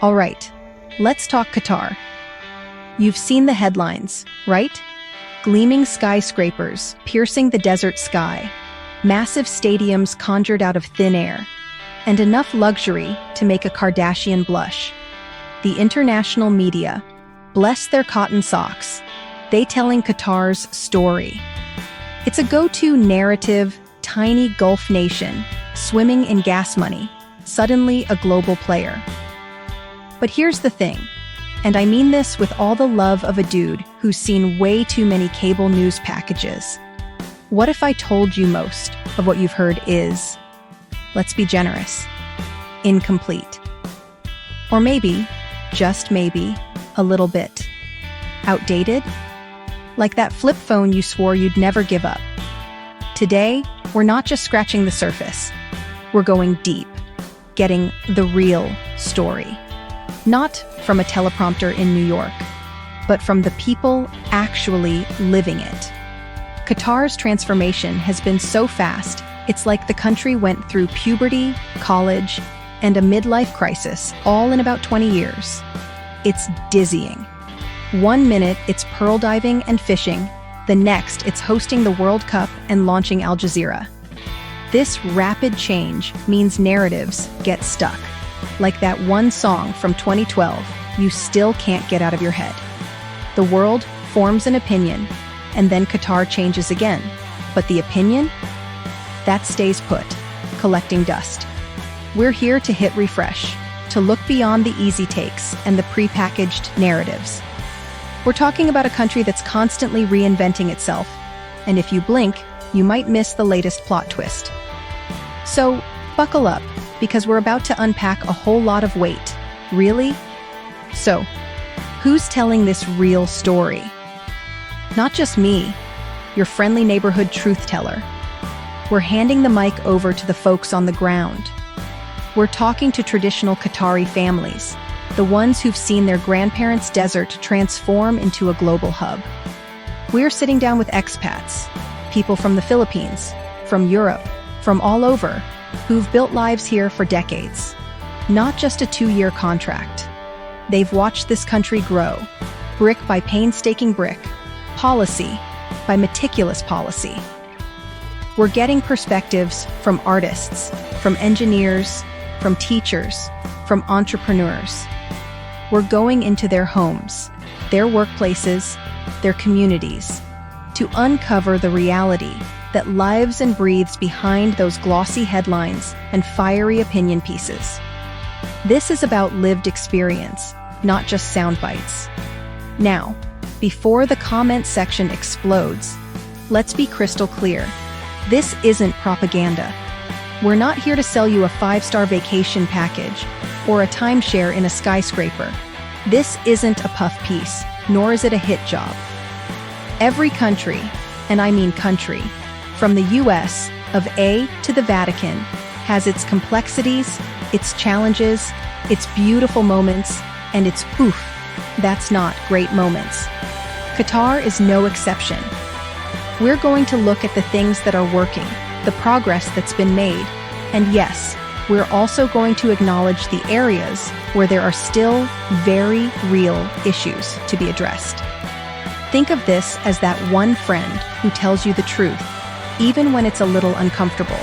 All right, let's talk Qatar. You've seen the headlines, right? Gleaming skyscrapers piercing the desert sky, massive stadiums conjured out of thin air, and enough luxury to make a Kardashian blush. The international media, bless their cotton socks, they telling Qatar's story. It's a go-to narrative, tiny Gulf nation, swimming in gas money, suddenly a global player. But here's the thing, and I mean this with all the love of a dude who's seen way too many cable news packages. What if I told you most of what you've heard is, let's be generous, incomplete? Or maybe, just maybe, a little bit outdated? Like that flip phone you swore you'd never give up. Today, we're not just scratching the surface. We're going deep, getting the real story. Not from a teleprompter in New York, but from the people actually living it. Qatar's transformation has been so fast, it's like the country went through puberty, college, and a midlife crisis all in about 20 years. It's dizzying. 1 minute it's pearl diving and fishing, the next it's hosting the World Cup and launching Al Jazeera. This rapid change means narratives get stuck. Like that one song from 2012, you still can't get out of your head. The world forms an opinion, and then Qatar changes again. But the opinion? That stays put, collecting dust. We're here to hit refresh, to look beyond the easy takes and the pre-packaged narratives. We're talking about a country that's constantly reinventing itself, and if you blink, you might miss the latest plot twist. So, buckle up, because we're about to unpack a whole lot of weight. Really? So, who's telling this real story? Not just me, your friendly neighborhood truth teller. We're handing the mic over to the folks on the ground. We're talking to traditional Qatari families, the ones who've seen their grandparents' desert transform into a global hub. We're sitting down with expats, people from the Philippines, from Europe, from all over, who've built lives here for decades. Not just a 2-year contract. They've watched this country grow, brick by painstaking brick, policy by meticulous policy. We're getting perspectives from artists, from engineers, from teachers, from entrepreneurs. We're going into their homes, their workplaces, their communities, to uncover the reality that lives and breathes behind those glossy headlines and fiery opinion pieces. This is about lived experience, not just sound bites. Now, before the comment section explodes, let's be crystal clear. This isn't propaganda. We're not here to sell you a 5-star vacation package or a timeshare in a skyscraper. This isn't a puff piece, nor is it a hit job. Every country, and I mean country, from the US, of A to the Vatican, has its complexities, its challenges, its beautiful moments, and its oof, that's not great moments. Qatar is no exception. We're going to look at the things that are working, the progress that's been made, and yes, we're also going to acknowledge the areas where there are still very real issues to be addressed. Think of this as that one friend who tells you the truth, even when it's a little uncomfortable.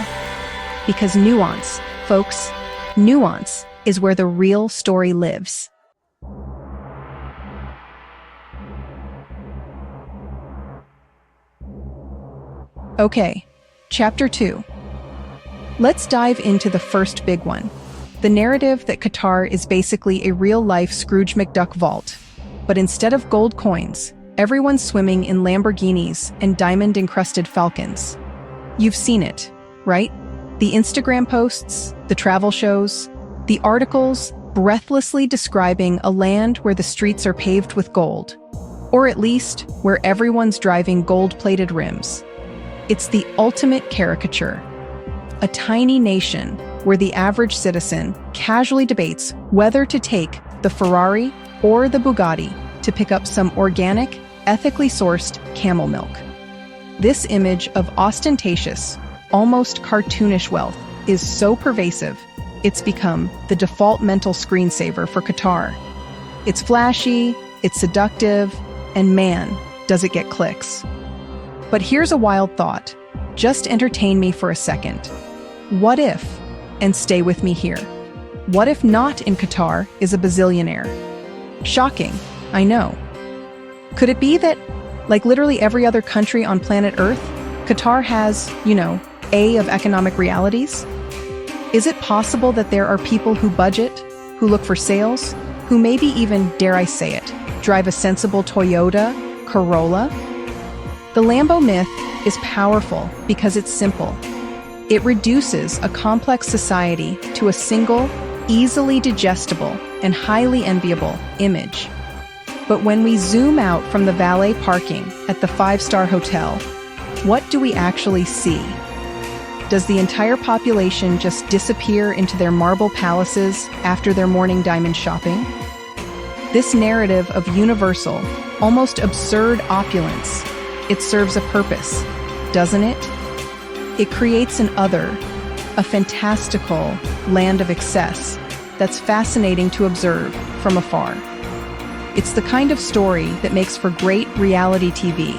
Because nuance, folks, nuance is where the real story lives. Okay, Chapter 2. Let's dive into the first big one. The narrative that Qatar is basically a real-life Scrooge McDuck vault. But instead of gold coins, everyone's swimming in Lamborghinis and diamond-encrusted Falcons. You've seen it, right? The Instagram posts, the travel shows, the articles breathlessly describing a land where the streets are paved with gold. Or at least, where everyone's driving gold-plated rims. It's the ultimate caricature. A tiny nation where the average citizen casually debates whether to take the Ferrari or the Bugatti to pick up some organic, ethically sourced camel milk. This image of ostentatious, almost cartoonish wealth is so pervasive it's become the default mental screensaver for Qatar. It's flashy, it's seductive, and man, does it get clicks. But here's a wild thought. Just entertain me for a second. What if, and stay with me here, what if not in Qatar is a bazillionaire? Shocking, I know. Could it be that, like literally every other country on planet Earth, Qatar has, A of economic realities? Is it possible that there are people who budget, who look for sales, who maybe even, dare I say it, drive a sensible Toyota, Corolla? The Lambo myth is powerful because it's simple. It reduces a complex society to a single, easily digestible, and highly enviable image. But when we zoom out from the valet parking at the 5-star hotel, what do we actually see? Does the entire population just disappear into their marble palaces after their morning diamond shopping? This narrative of universal, almost absurd opulence, it serves a purpose, doesn't it? It creates an other, a fantastical land of excess that's fascinating to observe from afar. It's the kind of story that makes for great reality TV,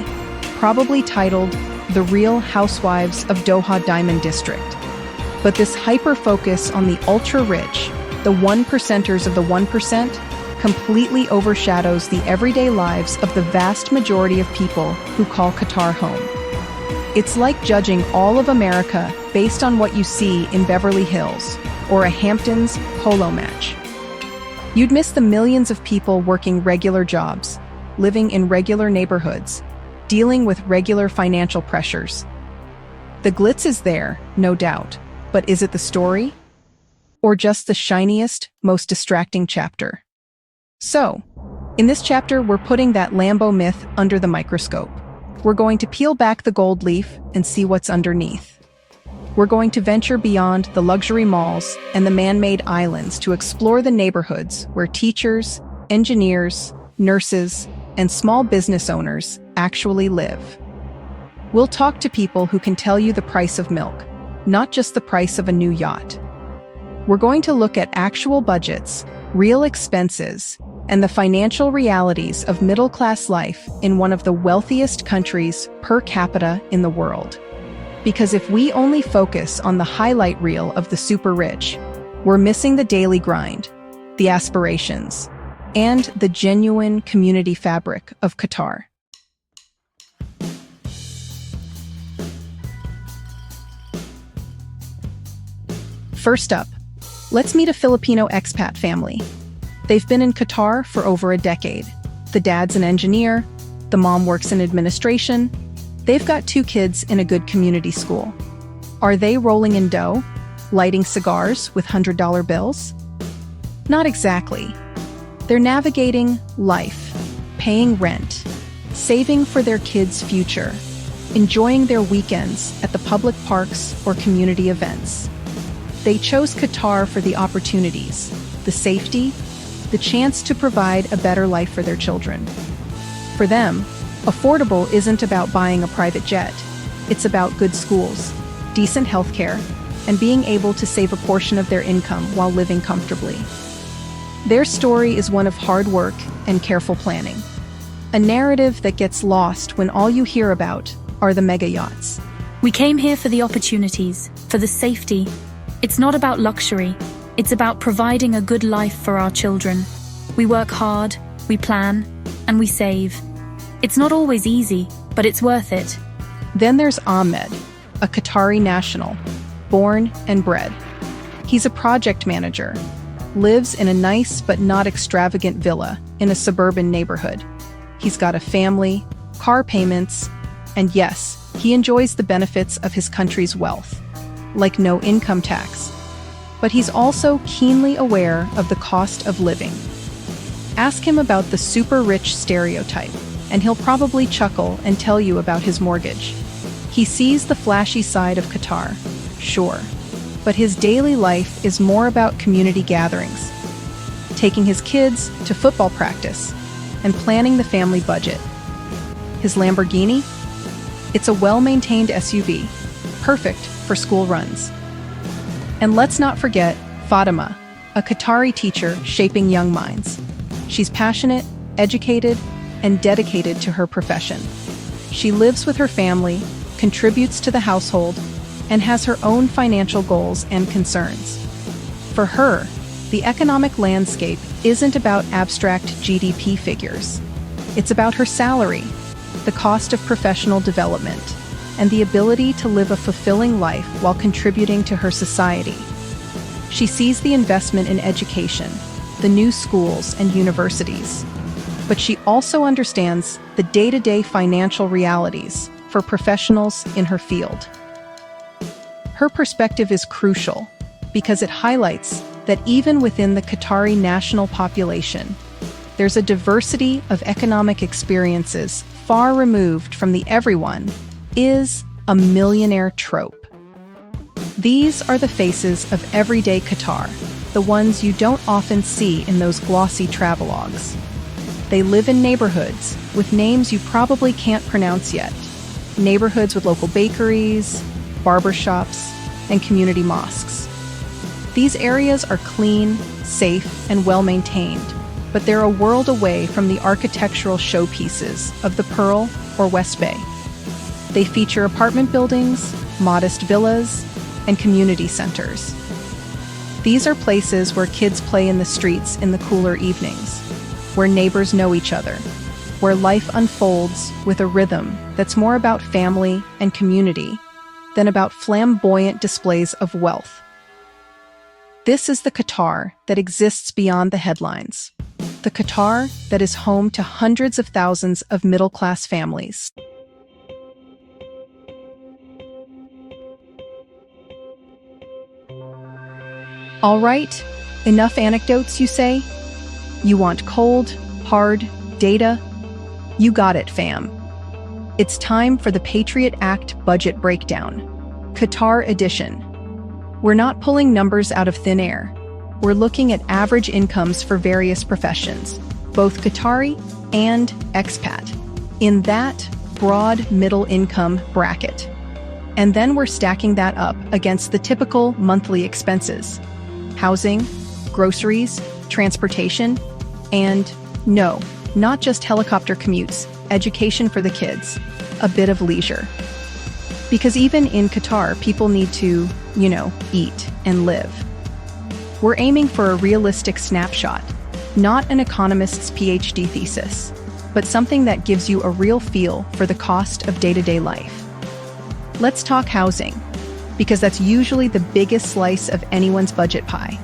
probably titled The Real Housewives of Doha Diamond District. But this hyper-focus on the ultra-rich, the 1%ers of the 1%, completely overshadows the everyday lives of the vast majority of people who call Qatar home. It's like judging all of America based on what you see in Beverly Hills or a Hamptons polo match. You'd miss the millions of people working regular jobs, living in regular neighborhoods, dealing with regular financial pressures. The glitz is there, no doubt, but is it the story? Or just the shiniest, most distracting chapter? So, in this chapter, we're putting that Lambo myth under the microscope. We're going to peel back the gold leaf and see what's underneath. We're going to venture beyond the luxury malls and the man-made islands to explore the neighborhoods where teachers, engineers, nurses, and small business owners actually live. We'll talk to people who can tell you the price of milk, not just the price of a new yacht. We're going to look at actual budgets, real expenses, and the financial realities of middle-class life in one of the wealthiest countries per capita in the world. Because if we only focus on the highlight reel of the super rich, we're missing the daily grind, the aspirations, and the genuine community fabric of Qatar. First up, let's meet a Filipino expat family. They've been in Qatar for over a decade. The dad's an engineer, the mom works in administration. They've got 2 kids in a good community school. Are they rolling in dough, lighting cigars with $100 bills? Not exactly. They're navigating life, paying rent, saving for their kids' future, enjoying their weekends at the public parks or community events. They chose Qatar for the opportunities, the safety, the chance to provide a better life for their children. For them, affordable isn't about buying a private jet. It's about good schools, decent healthcare, and being able to save a portion of their income while living comfortably. Their story is one of hard work and careful planning. A narrative that gets lost when all you hear about are the mega yachts. We came here for the opportunities, for the safety. It's not about luxury. It's about providing a good life for our children. We work hard, we plan, and we save. It's not always easy, but it's worth it. Then there's Ahmed, a Qatari national, born and bred. He's a project manager, lives in a nice but not extravagant villa in a suburban neighborhood. He's got a family, car payments, and yes, he enjoys the benefits of his country's wealth, like no income tax. But he's also keenly aware of the cost of living. Ask him about the super rich stereotype, and he'll probably chuckle and tell you about his mortgage. He sees the flashy side of Qatar, sure, but his daily life is more about community gatherings, taking his kids to football practice, and planning the family budget. His Lamborghini? It's a well-maintained SUV, perfect for school runs. And let's not forget Fatima, a Qatari teacher shaping young minds. She's passionate, educated, and dedicated to her profession. She lives with her family, contributes to the household, and has her own financial goals and concerns. For her, the economic landscape isn't about abstract GDP figures. It's about her salary, the cost of professional development, and the ability to live a fulfilling life while contributing to her society. She sees the investment in education, the new schools and universities, but she also understands the day-to-day financial realities for professionals in her field. Her perspective is crucial because it highlights that even within the Qatari national population, there's a diversity of economic experiences far removed from the "everyone is a millionaire" trope. These are the faces of everyday Qatar, the ones you don't often see in those glossy travelogues. They live in neighborhoods with names you probably can't pronounce yet. Neighborhoods with local bakeries, barbershops, and community mosques. These areas are clean, safe, and well-maintained, but they're a world away from the architectural showpieces of the Pearl or West Bay. They feature apartment buildings, modest villas, and community centers. These are places where kids play in the streets in the cooler evenings, where neighbors know each other, where life unfolds with a rhythm that's more about family and community than about flamboyant displays of wealth. This is the Qatar that exists beyond the headlines. The Qatar that is home to hundreds of thousands of middle-class families. All right, enough anecdotes, you say? You want cold, hard data? You got it, fam. It's time for the Patriot Act Budget Breakdown, Qatar Edition. We're not pulling numbers out of thin air. We're looking at average incomes for various professions, both Qatari and expat, in that broad middle income bracket. And then we're stacking that up against the typical monthly expenses: housing, groceries, transportation, and no, not just helicopter commutes, education for the kids, a bit of leisure. Because even in Qatar, people need to, eat and live. We're aiming for a realistic snapshot, not an economist's PhD thesis, but something that gives you a real feel for the cost of day-to-day life. Let's talk housing, because that's usually the biggest slice of anyone's budget pie.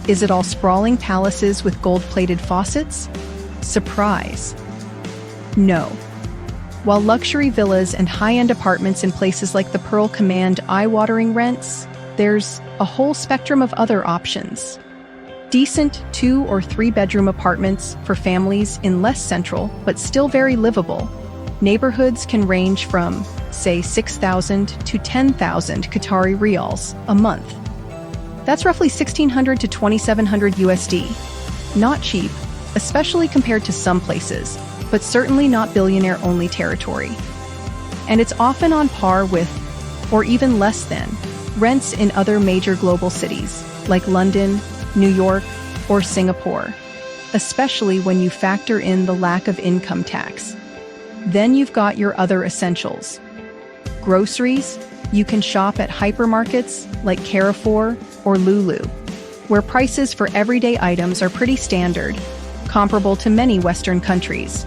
Is it all sprawling palaces with gold-plated faucets? Surprise. No. While luxury villas and high-end apartments in places like the Pearl command eye-watering rents, there's a whole spectrum of other options. Decent 2- or 3-bedroom apartments for families in less central but still very livable neighborhoods can range from, say, 6,000 to 10,000 Qatari Reals a month. That's roughly 1,600 to 2,700 USD. Not cheap, especially compared to some places, but certainly not billionaire-only territory. And it's often on par with, or even less than, rents in other major global cities, like London, New York, or Singapore, especially when you factor in the lack of income tax. Then you've got your other essentials. Groceries, you can shop at hypermarkets like Carrefour or Lulu, where prices for everyday items are pretty standard, comparable to many Western countries.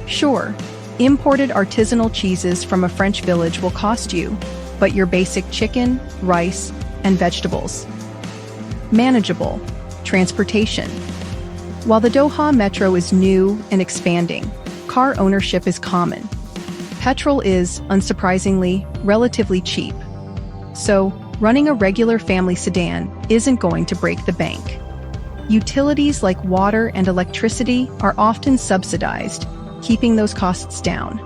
Sure, imported artisanal cheeses from a French village will cost you, but your basic chicken, rice, and vegetables. Manageable. Transportation. While the Doha metro is new and expanding, car ownership is common. Petrol is, unsurprisingly, relatively cheap. So, running a regular family sedan isn't going to break the bank. Utilities like water and electricity are often subsidized, keeping those costs down.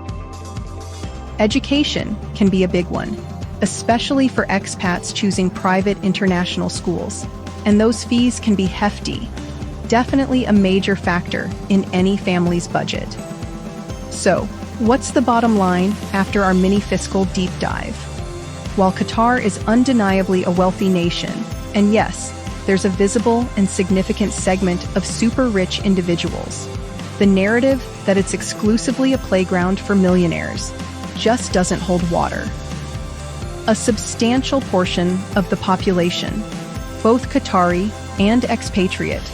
Education can be a big one, especially for expats choosing private international schools, and those fees can be hefty, definitely a major factor in any family's budget. So, what's the bottom line after our mini fiscal deep dive? While Qatar is undeniably a wealthy nation, and yes, there's a visible and significant segment of super-rich individuals. The narrative that it's exclusively a playground for millionaires just doesn't hold water. A substantial portion of the population, both Qatari and expatriate,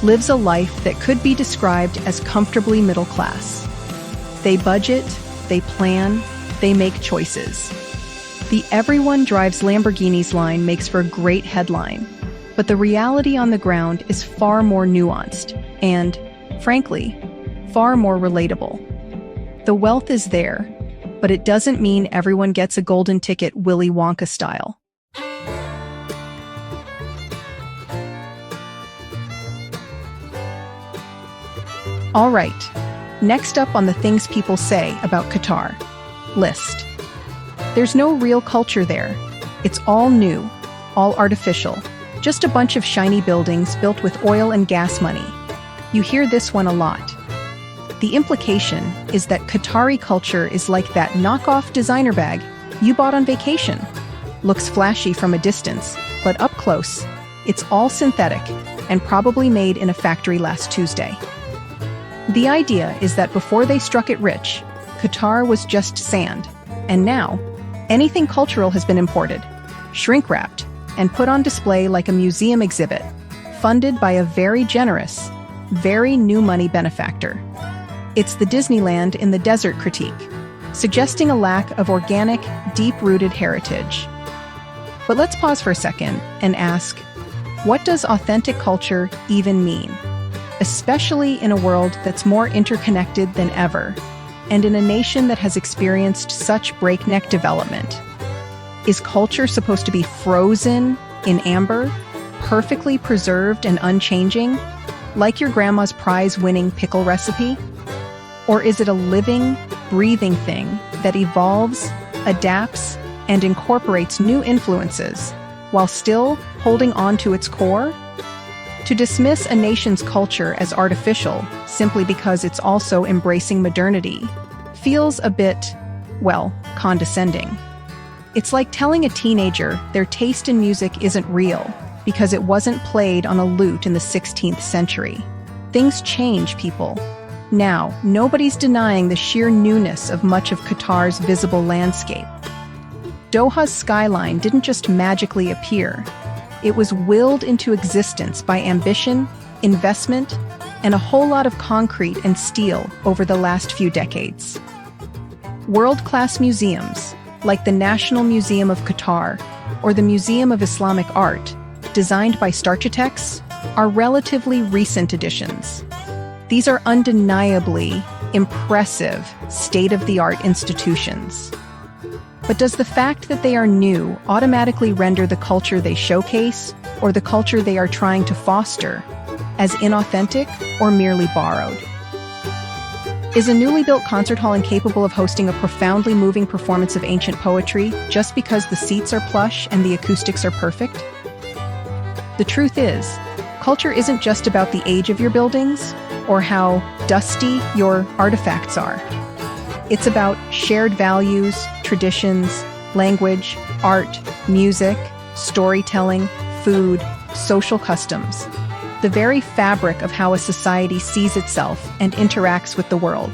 lives a life that could be described as comfortably middle class. They budget, they plan, they make choices. The "everyone drives Lamborghinis" line makes for a great headline, but the reality on the ground is far more nuanced and, frankly, far more relatable. The wealth is there, but it doesn't mean everyone gets a golden ticket Willy Wonka style. All right, next up on the things people say about Qatar list. There's no real culture there. It's all new, all artificial, just a bunch of shiny buildings built with oil and gas money. You hear this one a lot. The implication is that Qatari culture is like that knockoff designer bag you bought on vacation. Looks flashy from a distance, but up close, it's all synthetic and probably made in a factory last Tuesday. The idea is that before they struck it rich, Qatar was just sand, and now, anything cultural has been imported, shrink-wrapped, and put on display like a museum exhibit, funded by a very generous, very new money benefactor. It's the Disneyland in the desert critique, suggesting a lack of organic, deep-rooted heritage. But let's pause for a second and ask, what does authentic culture even mean? Especially in a world that's more interconnected than ever, and in a nation that has experienced such breakneck development. Is culture supposed to be frozen in amber, perfectly preserved and unchanging, like your grandma's prize-winning pickle recipe? Or is it a living, breathing thing that evolves, adapts, and incorporates new influences, while still holding on to its core? To dismiss a nation's culture as artificial simply because it's also embracing modernity feels a bit, well, condescending. It's like telling a teenager their taste in music isn't real because it wasn't played on a lute in the 16th century. Things change, people. Now, nobody's denying the sheer newness of much of Qatar's visible landscape. Doha's skyline didn't just magically appear. It was willed into existence by ambition, investment, and a whole lot of concrete and steel over the last few decades. World-class museums, like the National Museum of Qatar or the Museum of Islamic Art, designed by starchitects, are relatively recent additions. These are undeniably impressive, state-of-the-art institutions. But does the fact that they are new automatically render the culture they showcase, or the culture they are trying to foster, as inauthentic or merely borrowed? Is a newly built concert hall incapable of hosting a profoundly moving performance of ancient poetry just because the seats are plush and the acoustics are perfect? The truth is, culture isn't just about the age of your buildings or how dusty your artifacts are. It's about shared values, traditions, language, art, music, storytelling, food, social customs, the very fabric of how a society sees itself and interacts with the world.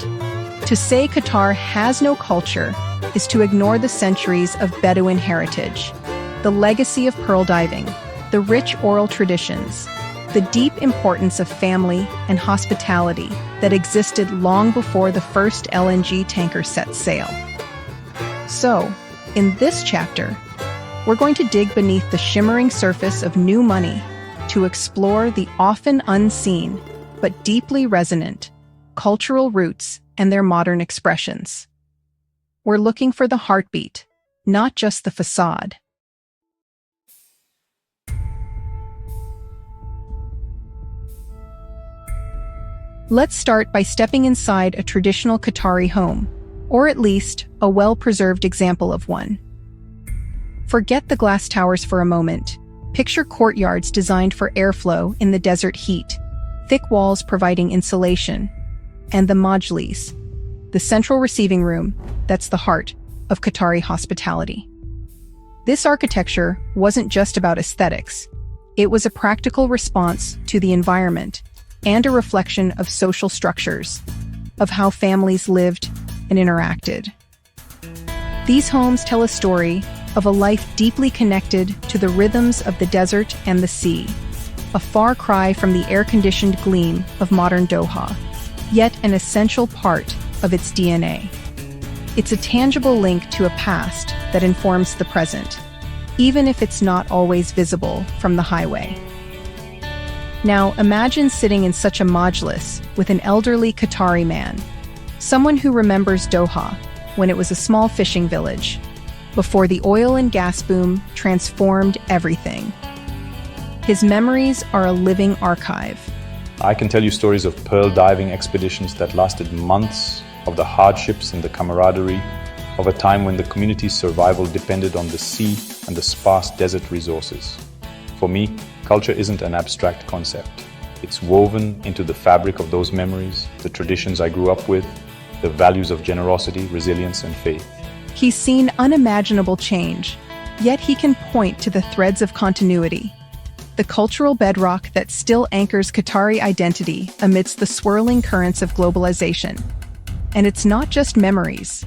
To say Qatar has no culture is to ignore the centuries of Bedouin heritage, the legacy of pearl diving, the rich oral traditions, the deep importance of family and hospitality that existed long before the first LNG tanker set sail. So, in this chapter, we're going to dig beneath the shimmering surface of new money to explore the often unseen but deeply resonant cultural roots and their modern expressions. We're looking for the heartbeat, not just the facade. Let's start by stepping inside a traditional Qatari home, or at least a well-preserved example of one. Forget the glass towers for a moment. Picture courtyards designed for airflow in the desert heat, thick walls providing insulation, and the majlis, the central receiving room that's the heart of Qatari hospitality. This architecture wasn't just about aesthetics. It was a practical response to the environment and a reflection of social structures, of how families lived and interacted. These homes tell a story of a life deeply connected to the rhythms of the desert and the sea, a far cry from the air-conditioned gleam of modern Doha, yet an essential part of its DNA. It's a tangible link to a past that informs the present, even if it's not always visible from the highway. Now, imagine sitting in such a majlis with an elderly Qatari man, someone who remembers Doha when it was a small fishing village, before the oil and gas boom transformed everything. His memories are a living archive. I can tell you stories of pearl diving expeditions that lasted months, of the hardships and the camaraderie, of a time when the community's survival depended on the sea and the sparse desert resources. For me, culture isn't an abstract concept. It's woven into the fabric of those memories, the traditions I grew up with, the values of generosity, resilience, and faith. He's seen unimaginable change, yet he can point to the threads of continuity, the cultural bedrock that still anchors Qatari identity amidst the swirling currents of globalization. And it's not just memories,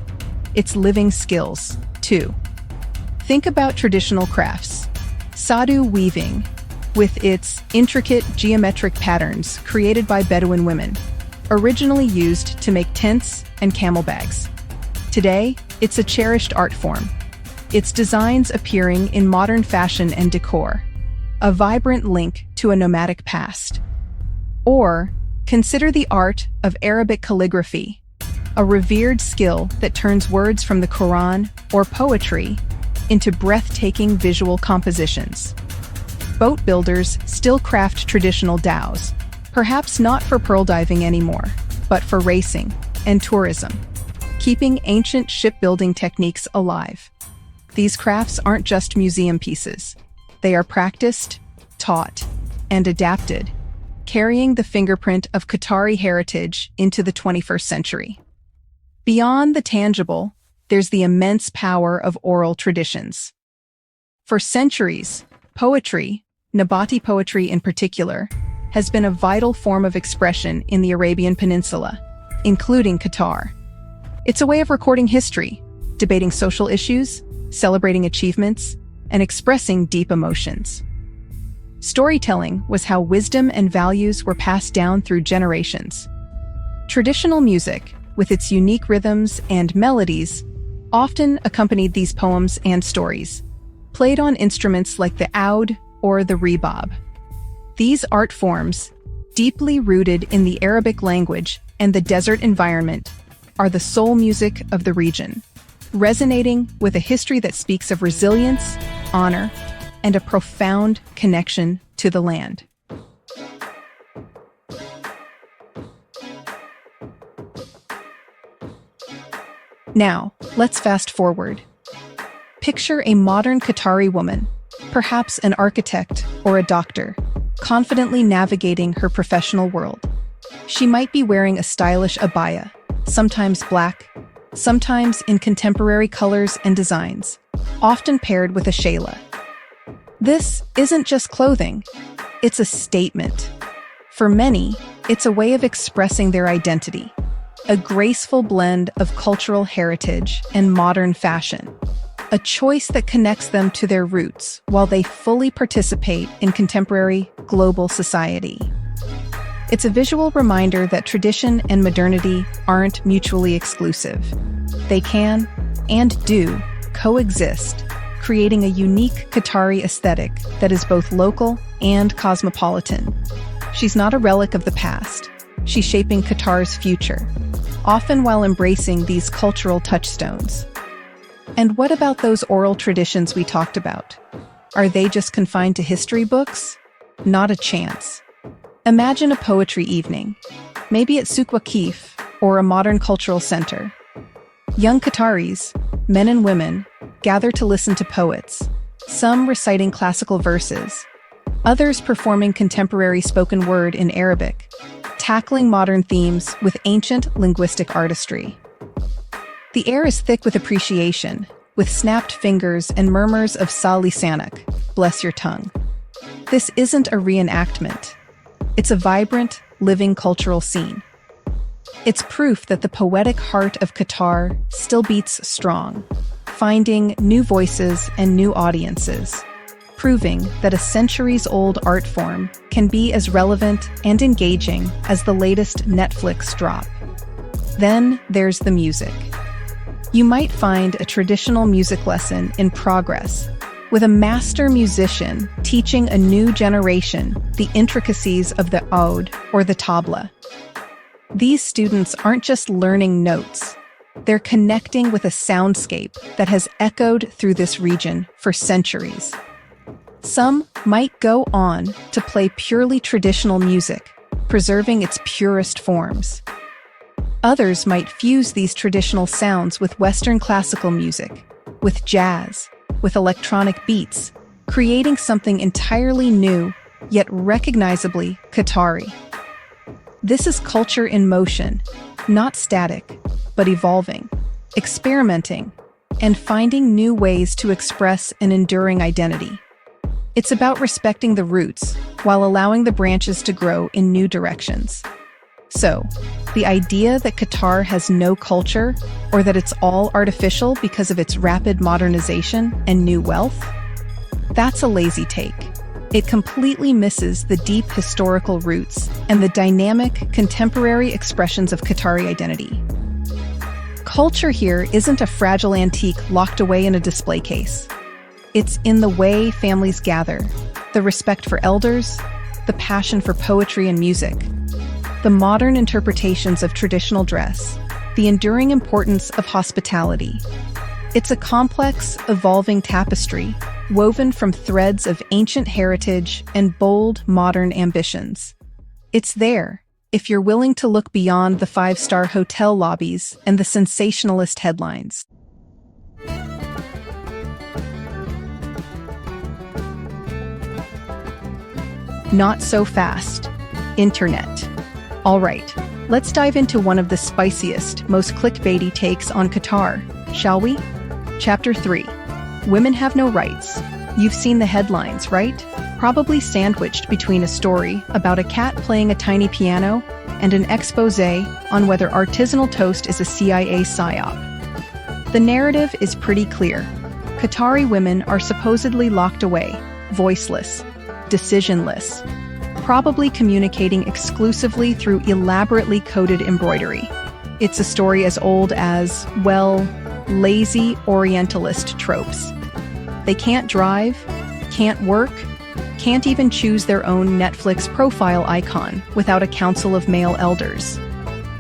it's living skills, too. Think about traditional crafts. Sadu weaving, with its intricate geometric patterns created by Bedouin women, originally used to make tents and camel bags. Today, it's a cherished art form, its designs appearing in modern fashion and decor, a vibrant link to a nomadic past. Or, consider the art of Arabic calligraphy, a revered skill that turns words from the Quran or poetry into breathtaking visual compositions. Boat builders still craft traditional dhows, perhaps not for pearl diving anymore, but for racing and tourism, keeping ancient shipbuilding techniques alive. These crafts aren't just museum pieces. They are practiced, taught, and adapted, carrying the fingerprint of Qatari heritage into the 21st century. Beyond the tangible, there's the immense power of oral traditions. For centuries, poetry, Nabati poetry in particular, has been a vital form of expression in the Arabian Peninsula, including Qatar. It's a way of recording history, debating social issues, celebrating achievements, and expressing deep emotions. Storytelling was how wisdom and values were passed down through generations. Traditional music, with its unique rhythms and melodies, often accompanied these poems and stories, played on instruments like the oud or the rebab. These art forms, deeply rooted in the Arabic language and the desert environment, are the soul music of the region, resonating with a history that speaks of resilience, honor, and a profound connection to the land. Now, let's fast forward. Picture a modern Qatari woman, perhaps an architect or a doctor, confidently navigating her professional world. She might be wearing a stylish abaya, sometimes black, sometimes in contemporary colors and designs, often paired with a shayla. This isn't just clothing, it's a statement. For many, it's a way of expressing their identity, a graceful blend of cultural heritage and modern fashion, a choice that connects them to their roots while they fully participate in contemporary global society. It's a visual reminder that tradition and modernity aren't mutually exclusive. They can, and do, coexist, creating a unique Qatari aesthetic that is both local and cosmopolitan. She's not a relic of the past. She's shaping Qatar's future, often while embracing these cultural touchstones. And what about those oral traditions we talked about? Are they just confined to history books? Not a chance. Imagine a poetry evening, maybe at Souk Waqif or a modern cultural center. Young Qataris, men and women, gather to listen to poets, some reciting classical verses, others performing contemporary spoken word in Arabic, tackling modern themes with ancient linguistic artistry. The air is thick with appreciation, with snapped fingers and murmurs of Sal lisanak, bless your tongue. This isn't a reenactment. It's a vibrant, living cultural scene. It's proof that the poetic heart of Qatar still beats strong, finding new voices and new audiences, proving that a centuries-old art form can be as relevant and engaging as the latest Netflix drop. Then there's the music. You might find a traditional music lesson in progress, with a master musician teaching a new generation the intricacies of the oud or the tabla. These students aren't just learning notes, they're connecting with a soundscape that has echoed through this region for centuries. Some might go on to play purely traditional music, preserving its purest forms. Others might fuse these traditional sounds with Western classical music, with jazz, with electronic beats, creating something entirely new, yet recognizably Qatari. This is culture in motion, not static, but evolving, experimenting, and finding new ways to express an enduring identity. It's about respecting the roots while allowing the branches to grow in new directions. So, the idea that Qatar has no culture, or that it's all artificial because of its rapid modernization and new wealth? That's a lazy take. It completely misses the deep historical roots and the dynamic, contemporary expressions of Qatari identity. Culture here isn't a fragile antique locked away in a display case. It's in the way families gather, the respect for elders, the passion for poetry and music, the modern interpretations of traditional dress, the enduring importance of hospitality. It's a complex, evolving tapestry woven from threads of ancient heritage and bold, modern ambitions. It's there, if you're willing to look beyond the five-star hotel lobbies and the sensationalist headlines. Not so fast. Internet. All right, let's dive into one of the spiciest, most clickbaity takes on Qatar, shall we? Chapter 3. Women have no rights. You've seen the headlines, right? Probably sandwiched between a story about a cat playing a tiny piano and an exposé on whether artisanal toast is a CIA psyop. The narrative is pretty clear. Qatari women are supposedly locked away, voiceless, decisionless, probably communicating exclusively through elaborately coded embroidery. It's a story as old as, well, lazy Orientalist tropes. They can't drive, can't work, can't even choose their own Netflix profile icon without a council of male elders.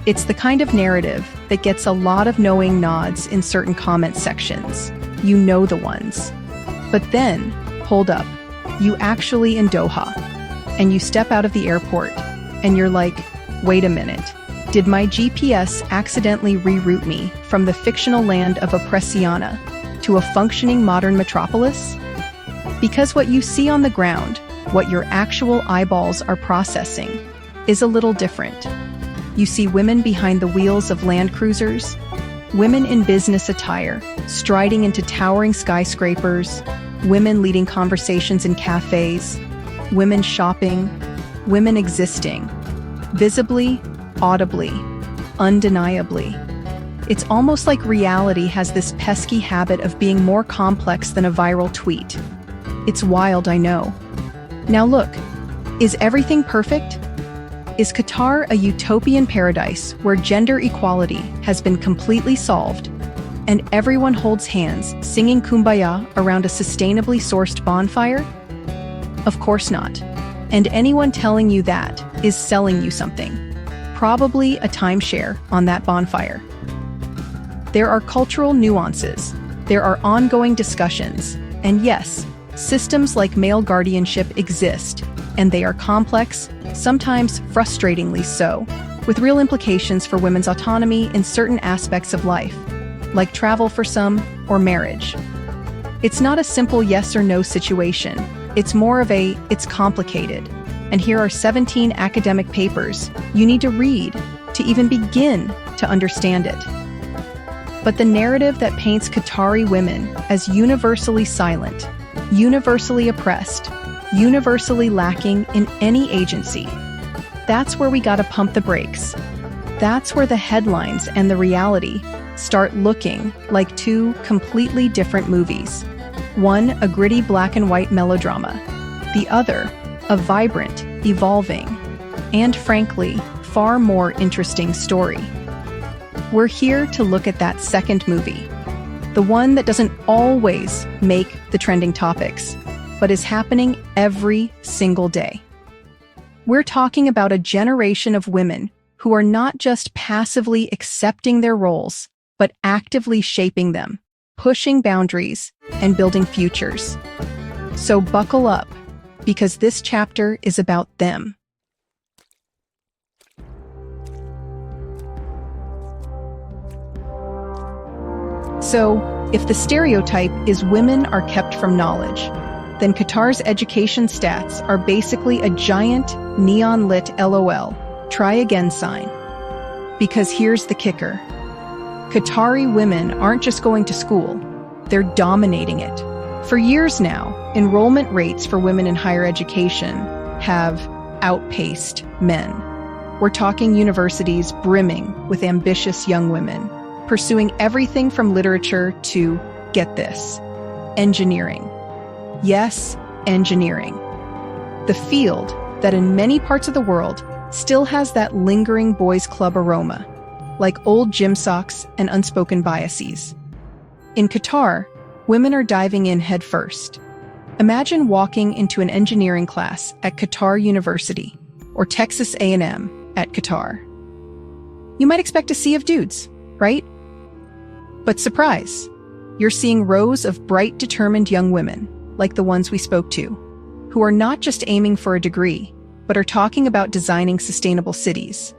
It's the kind of narrative that gets a lot of knowing nods in certain comment sections. You know the ones. But then, hold up, you actually in Doha, and you step out of the airport, and you're like, wait a minute, did my GPS accidentally reroute me from the fictional land of Oppressiana to a functioning modern metropolis? Because what you see on the ground, what your actual eyeballs are processing, is a little different. You see women behind the wheels of Land Cruisers, women in business attire, striding into towering skyscrapers, women leading conversations in cafes, women shopping, women existing, visibly, audibly, undeniably. It's almost like reality has this pesky habit of being more complex than a viral tweet. It's wild, I know. Now look, is everything perfect? Is Qatar a utopian paradise where gender equality has been completely solved and everyone holds hands singing Kumbaya around a sustainably sourced bonfire? Of course not. And anyone telling you that is selling you something. Probably a timeshare on that bonfire. There are cultural nuances, there are ongoing discussions, and yes, systems like male guardianship exist, and they are complex, sometimes frustratingly so, with real implications for women's autonomy in certain aspects of life, like travel for some, or marriage. It's not a simple yes or no situation, it's more of a, it's complicated, and here are 17 academic papers you need to read to even begin to understand it. But the narrative that paints Qatari women as universally silent, universally oppressed, universally lacking in any agency. That's where we gotta pump the brakes. That's where the headlines and the reality start looking like two completely different movies. One, a gritty black and white melodrama. The other, a vibrant, evolving, and frankly, far more interesting story. We're here to look at that second movie, the one that doesn't always make the trending topics, but is happening every single day. We're talking about a generation of women who are not just passively accepting their roles, but actively shaping them, pushing boundaries, and building futures. So buckle up, because this chapter is about them. So, if the stereotype is women are kept from knowledge, then Qatar's education stats are basically a giant, neon-lit LOL, try again sign. Because here's the kicker. Qatari women aren't just going to school, they're dominating it. For years now, enrollment rates for women in higher education have outpaced men. We're talking universities brimming with ambitious young women, pursuing everything from literature to, get this, engineering. Yes, engineering. The field that in many parts of the world still has that lingering boys' club aroma, like old gym socks and unspoken biases. In Qatar, women are diving in headfirst. Imagine walking into an engineering class at Qatar University or Texas A&M at Qatar. You might expect a sea of dudes, right? But surprise, you're seeing rows of bright, determined young women, like the ones we spoke to, who are not just aiming for a degree, but are talking about designing sustainable cities,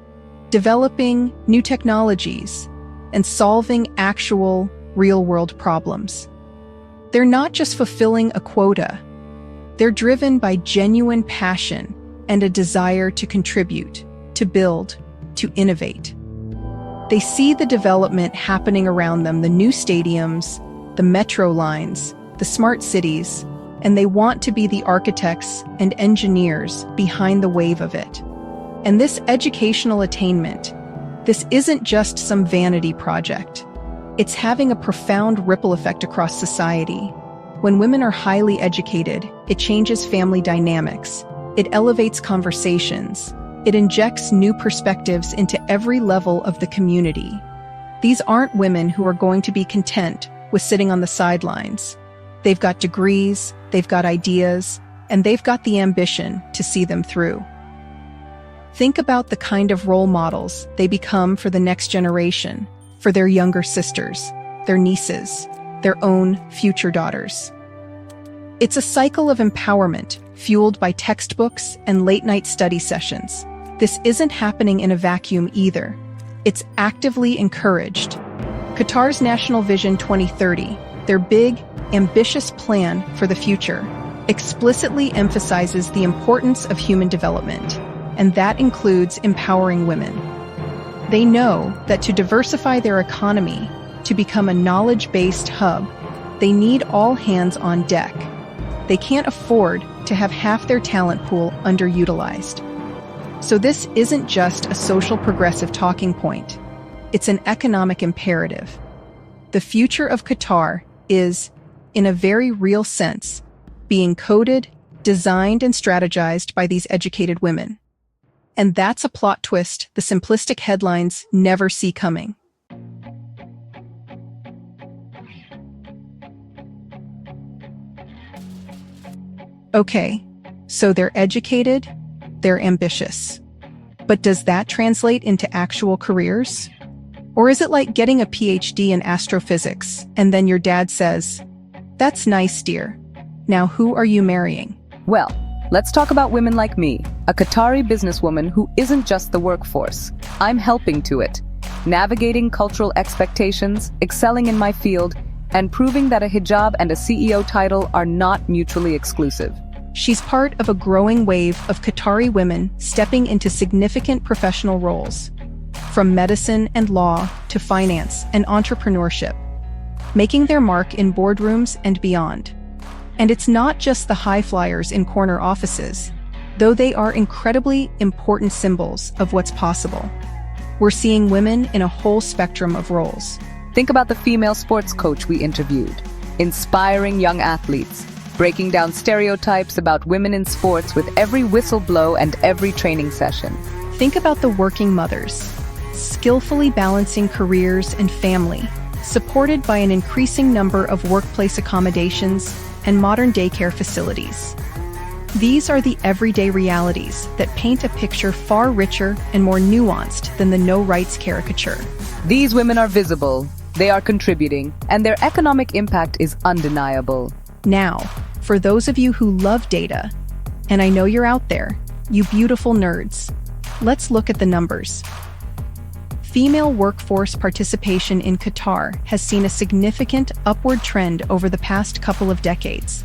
developing new technologies, and solving actual, real-world problems. They're not just fulfilling a quota. They're driven by genuine passion and a desire to contribute, to build, to innovate. They see the development happening around them, the new stadiums, the metro lines, the smart cities, and they want to be the architects and engineers behind the wave of it. And this educational attainment, this isn't just some vanity project. It's having a profound ripple effect across society. When women are highly educated, it changes family dynamics. It elevates conversations. It injects new perspectives into every level of the community. These aren't women who are going to be content with sitting on the sidelines. They've got degrees, they've got ideas, and they've got the ambition to see them through. Think about the kind of role models they become for the next generation, for their younger sisters, their nieces, their own future daughters. It's a cycle of empowerment fueled by textbooks and late-night study sessions. This isn't happening in a vacuum either. It's actively encouraged. Qatar's National Vision 2030, their big, ambitious plan for the future, explicitly emphasizes the importance of human development, and that includes empowering women. They know that to diversify their economy, to become a knowledge-based hub, they need all hands on deck. They can't afford to have half their talent pool underutilized. So this isn't just a social progressive talking point. It's an economic imperative. The future of Qatar is, in a very real sense, being coded, designed, and strategized by these educated women. And that's a plot twist the simplistic headlines never see coming. Okay, so they're educated, they're ambitious. But does that translate into actual careers? Or is it like getting a PhD in astrophysics, and then your dad says, "That's nice, dear. Now who are you marrying?" Well, let's talk about women like me, a Qatari businesswoman who isn't just the workforce. I'm helping to it, navigating cultural expectations, excelling in my field, and proving that a hijab and a CEO title are not mutually exclusive. She's part of a growing wave of Qatari women stepping into significant professional roles, from medicine and law to finance and entrepreneurship, making their mark in boardrooms and beyond. And it's not just the high flyers in corner offices, though they are incredibly important symbols of what's possible. We're seeing women in a whole spectrum of roles. Think about the female sports coach we interviewed, inspiring young athletes, breaking down stereotypes about women in sports with every whistle blow and every training session. Think about the working mothers, skillfully balancing careers and family, supported by an increasing number of workplace accommodations and modern daycare facilities. These are the everyday realities that paint a picture far richer and more nuanced than the no-rights caricature. These women are visible, they are contributing, and their economic impact is undeniable. Now, for those of you who love data, and I know you're out there, you beautiful nerds, let's look at the numbers. Female workforce participation in Qatar has seen a significant upward trend over the past couple of decades.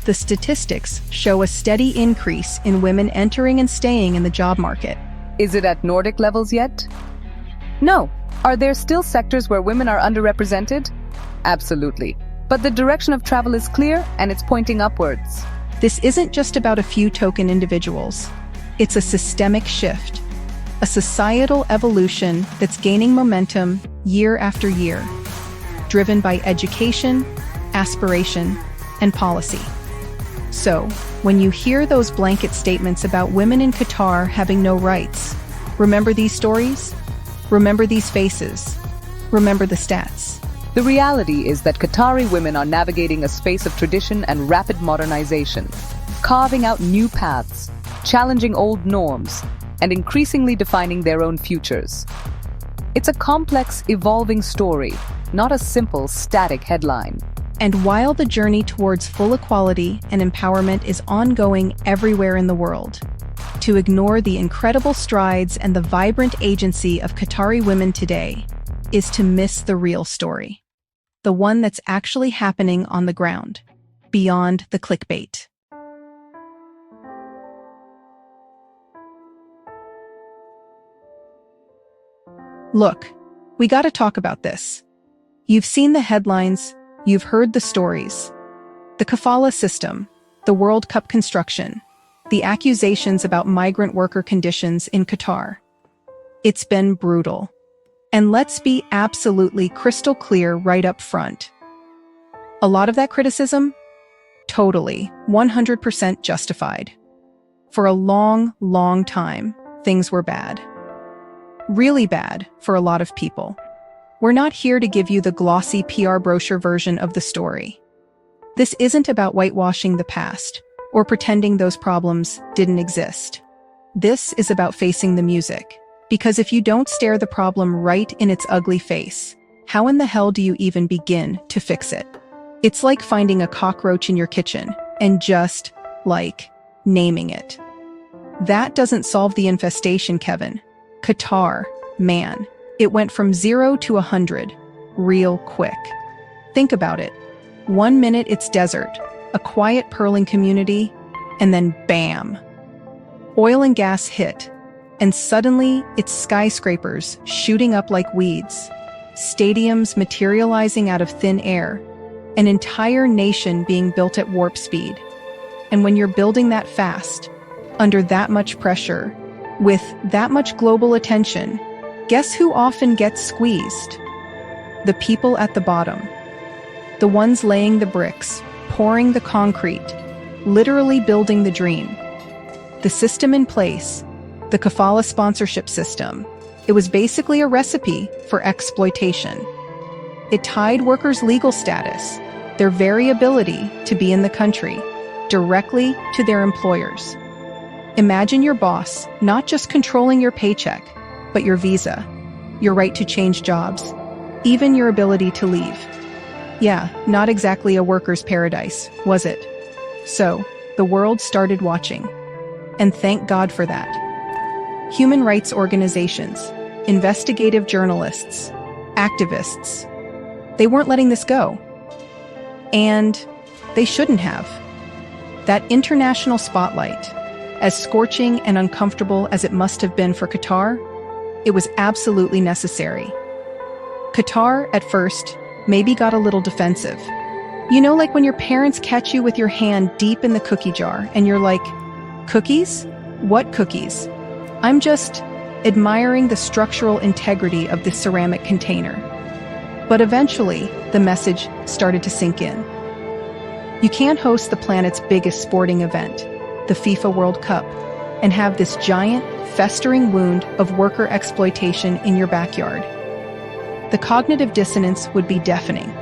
The statistics show a steady increase in women entering and staying in the job market. Is it at Nordic levels yet? No. Are there still sectors where women are underrepresented? Absolutely. But the direction of travel is clear and it's pointing upwards. This isn't just about a few token individuals. It's a systemic shift, a societal evolution that's gaining momentum year after year, driven by education, aspiration, and policy. So, when you hear those blanket statements about women in Qatar having no rights, remember these stories? Remember these faces? Remember the stats? The reality is that Qatari women are navigating a space of tradition and rapid modernization, carving out new paths, challenging old norms, and increasingly defining their own futures. It's a complex, evolving story, not a simple, static headline. And while the journey towards full equality and empowerment is ongoing everywhere in the world, to ignore the incredible strides and the vibrant agency of Qatari women today is to miss the real story. The one that's actually happening on the ground, beyond the clickbait. Look, we gotta talk about this. You've seen the headlines, you've heard the stories. The kafala system, the World Cup construction, the accusations about migrant worker conditions in Qatar. It's been brutal. And let's be absolutely crystal clear right up front. A lot of that criticism? Totally, 100% justified. For a long, long time, things were bad. Really bad for a lot of people. We're not here to give you the glossy PR brochure version of the story. This isn't about whitewashing the past or pretending those problems didn't exist. This is about facing the music. Because if you don't stare the problem right in its ugly face, how in the hell do you even begin to fix it? It's like finding a cockroach in your kitchen and just, naming it. That doesn't solve the infestation, Kevin. Qatar, man, it went from 0 to 100 real quick. Think about it. 1 minute it's desert, a quiet pearling community, and then bam! Oil and gas hit, and suddenly it's skyscrapers shooting up like weeds, stadiums materializing out of thin air, an entire nation being built at warp speed. And when you're building that fast, under that much pressure, with that much global attention, guess who often gets squeezed? The people at the bottom. The ones laying the bricks, pouring the concrete, literally building the dream. The system in place, the kafala sponsorship system, it was basically a recipe for exploitation. It tied workers' legal status, their very ability to be in the country, directly to their employers. Imagine your boss not just controlling your paycheck, but your visa, your right to change jobs, even your ability to leave. Yeah, not exactly a worker's paradise, was it? So, the world started watching. And thank God for that. Human rights organizations, investigative journalists, activists, they weren't letting this go. And they shouldn't have. That international spotlight, as scorching and uncomfortable as it must have been for Qatar, it was absolutely necessary. Qatar, at first, maybe got a little defensive. You know, like when your parents catch you with your hand deep in the cookie jar and you're like, cookies? What cookies? I'm just admiring the structural integrity of the ceramic container. But eventually, the message started to sink in. You can't host the planet's biggest sporting event, the FIFA World Cup, and have this giant, festering wound of worker exploitation in your backyard. The cognitive dissonance would be deafening.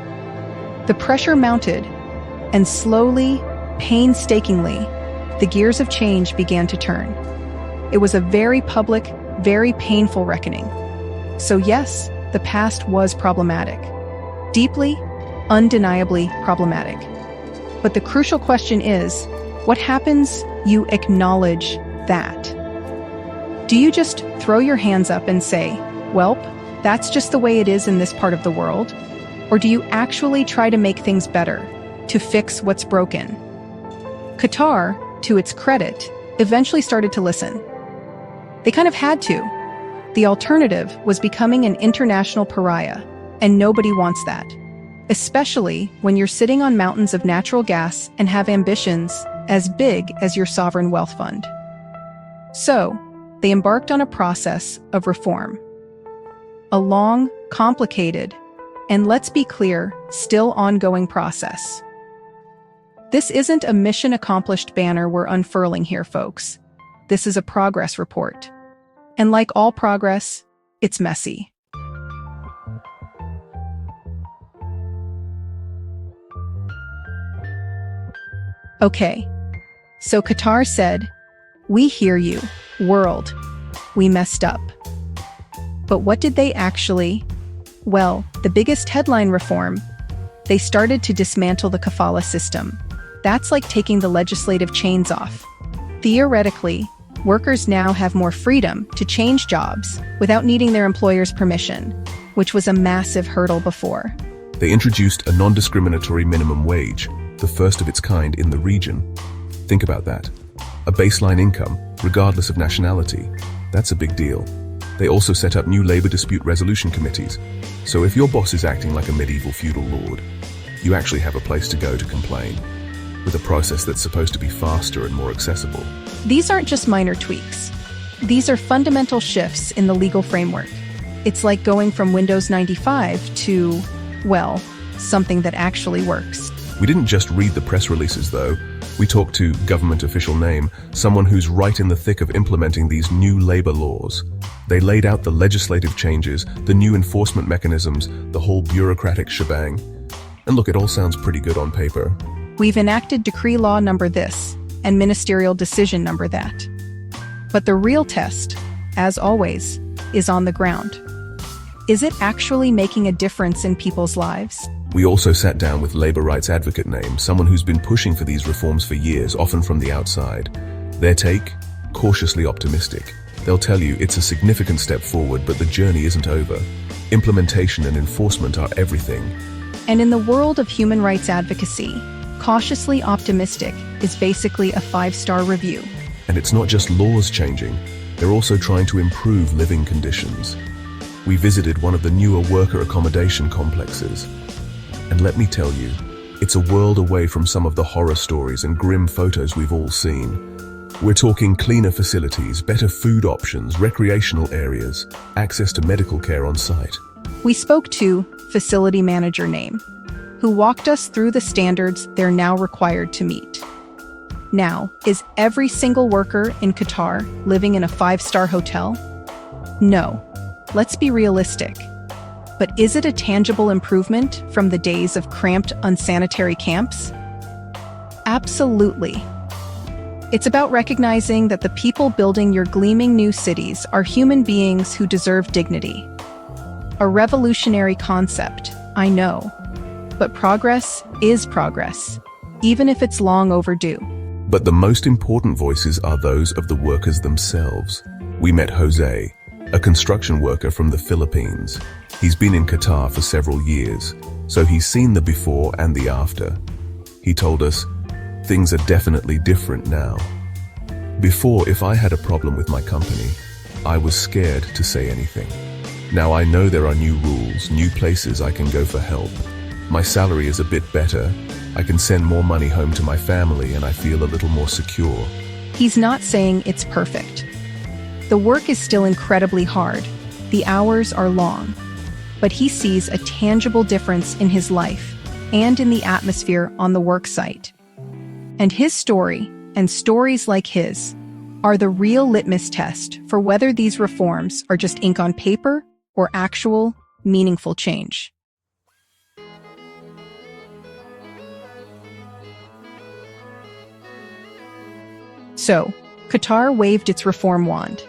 The pressure mounted, and slowly, painstakingly, the gears of change began to turn. It was a very public, very painful reckoning. So yes, the past was problematic. Deeply, undeniably problematic. But the crucial question is, what happens you acknowledge that? Do you just throw your hands up and say, "Welp, that's just the way it is in this part of the world"? Or do you actually try to make things better, to fix what's broken? Qatar, to its credit, eventually started to listen. They kind of had to. The alternative was becoming an international pariah, and nobody wants that. Especially when you're sitting on mountains of natural gas and have ambitions as big as your sovereign wealth fund. So, they embarked on a process of reform. A long, complicated, and let's be clear, still ongoing process. This isn't a mission accomplished banner we're unfurling here, folks. This is a progress report. And like all progress, it's messy. Okay, so Qatar said, "We hear you, world. We messed up." But what did they actually? Well, the biggest headline reform, they started to dismantle the kafala system. That's like taking the legislative chains off. Theoretically, workers now have more freedom to change jobs without needing their employer's permission, which was a massive hurdle before. They introduced a non-discriminatory minimum wage, the first of its kind in the region. Think about that. A baseline income, regardless of nationality. That's a big deal. They also set up new labor dispute resolution committees. So if your boss is acting like a medieval feudal lord, you actually have a place to go to complain, with a process that's supposed to be faster and more accessible. These aren't just minor tweaks. These are fundamental shifts in the legal framework. It's like going from Windows 95 to, well, something that actually works. We didn't just read the press releases, though. We talked to government official name, someone who's right in the thick of implementing these new labor laws. They laid out the legislative changes, the new enforcement mechanisms, the whole bureaucratic shebang. And look, it all sounds pretty good on paper. We've enacted decree law number this, and ministerial decision number that. But the real test, as always, is on the ground. Is it actually making a difference in people's lives? We also sat down with labor rights advocate name, someone who's been pushing for these reforms for years, often from the outside. Their take? Cautiously optimistic. They'll tell you it's a significant step forward, but the journey isn't over. Implementation and enforcement are everything. And in the world of human rights advocacy, cautiously optimistic is basically a 5-star review. And it's not just laws changing, they're also trying to improve living conditions. We visited one of the newer worker accommodation complexes. And let me tell you, it's a world away from some of the horror stories and grim photos we've all seen. We're talking cleaner facilities, better food options, recreational areas, access to medical care on site. We spoke to facility manager name, who walked us through the standards they're now required to meet. Now, is every single worker in Qatar living in a 5-star hotel? No. Let's be realistic. But is it a tangible improvement from the days of cramped, unsanitary camps? Absolutely. It's about recognizing that the people building your gleaming new cities are human beings who deserve dignity. A revolutionary concept, I know. But progress is progress, even if it's long overdue. But the most important voices are those of the workers themselves. We met Jose, a construction worker from the Philippines. He's been in Qatar for several years, so he's seen the before and the after. He told us, things are definitely different now. Before, if I had a problem with my company, I was scared to say anything. Now I know there are new rules, new places I can go for help. My salary is a bit better, I can send more money home to my family, and I feel a little more secure. He's not saying it's perfect. The work is still incredibly hard. The hours are long. But he sees a tangible difference in his life and in the atmosphere on the work site. And his story, and stories like his, are the real litmus test for whether these reforms are just ink on paper or actual, meaningful change. So, Qatar waved its reform wand,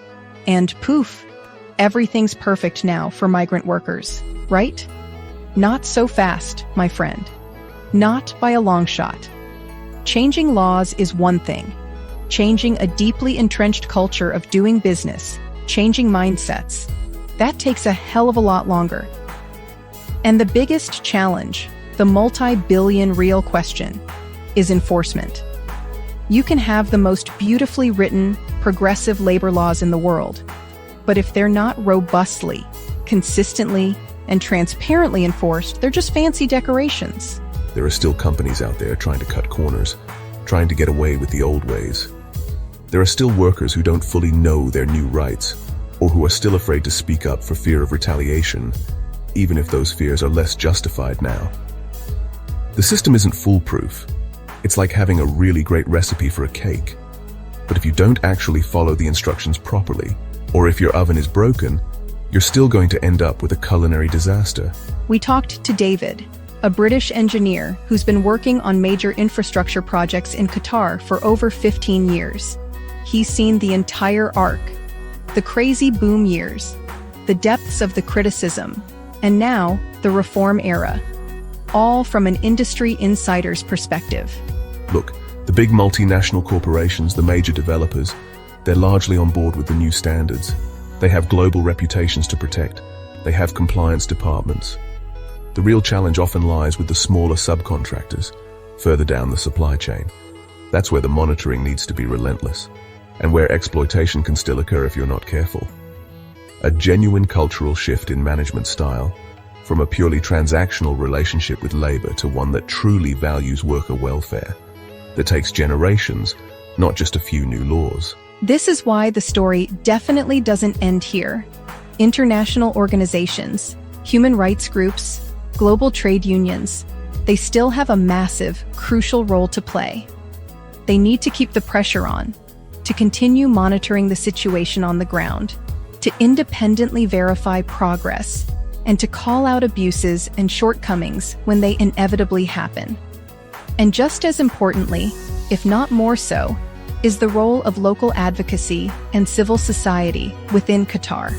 and poof, everything's perfect now for migrant workers, right? Not so fast, my friend. Not by a long shot. Changing laws is one thing. Changing a deeply entrenched culture of doing business, changing mindsets, that takes a hell of a lot longer. And the biggest challenge, the multi-billion real question, is enforcement. You can have the most beautifully written, progressive labor laws in the world, but if they're not robustly, consistently, and transparently enforced, they're just fancy decorations. There are still companies out there trying to cut corners, trying to get away with the old ways. There are still workers who don't fully know their new rights, or who are still afraid to speak up for fear of retaliation, even if those fears are less justified now. The system isn't foolproof. It's like having a really great recipe for a cake. But if you don't actually follow the instructions properly, or if your oven is broken, you're still going to end up with a culinary disaster. We talked to David, a British engineer who's been working on major infrastructure projects in Qatar for over 15 years. He's seen the entire arc, the crazy boom years, the depths of the criticism, and now the reform era, all from an industry insider's perspective. Look, the big multinational corporations, the major developers, they're largely on board with the new standards. They have global reputations to protect. They have compliance departments. The real challenge often lies with the smaller subcontractors, further down the supply chain. That's where the monitoring needs to be relentless, and where exploitation can still occur if you're not careful. A genuine cultural shift in management style, from a purely transactional relationship with labor to one that truly values worker welfare, that takes generations, not just a few new laws. This is why the story definitely doesn't end here. International organizations, human rights groups, global trade unions, they still have a massive, crucial role to play. They need to keep the pressure on, to continue monitoring the situation on the ground, to independently verify progress, and to call out abuses and shortcomings when they inevitably happen. And just as importantly, if not more so, is the role of local advocacy and civil society within Qatar.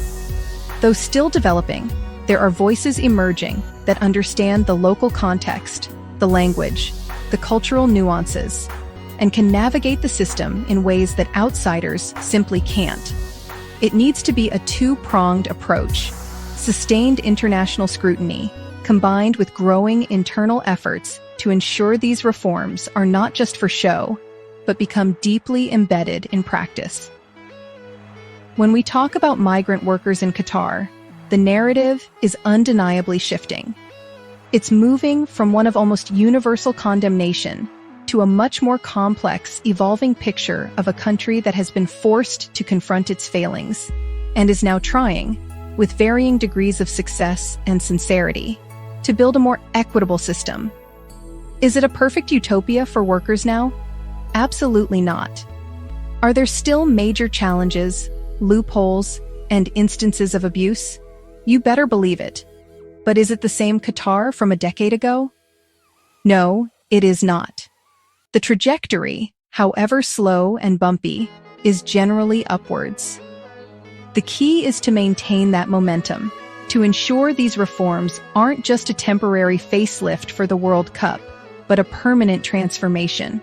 Though still developing, there are voices emerging that understand the local context, the language, the cultural nuances, and can navigate the system in ways that outsiders simply can't. It needs to be a two-pronged approach: sustained international scrutiny, combined with growing internal efforts to ensure these reforms are not just for show, but become deeply embedded in practice. When we talk about migrant workers in Qatar, the narrative is undeniably shifting. It's moving from one of almost universal condemnation to a much more complex, evolving picture of a country that has been forced to confront its failings and is now trying, with varying degrees of success and sincerity, to build a more equitable system. Is it a perfect utopia for workers now? Absolutely not. Are there still major challenges, loopholes, and instances of abuse? You better believe it. But is it the same Qatar from a decade ago? No, it is not. The trajectory, however slow and bumpy, is generally upwards. The key is to maintain that momentum, to ensure these reforms aren't just a temporary facelift for the World Cup, but a permanent transformation.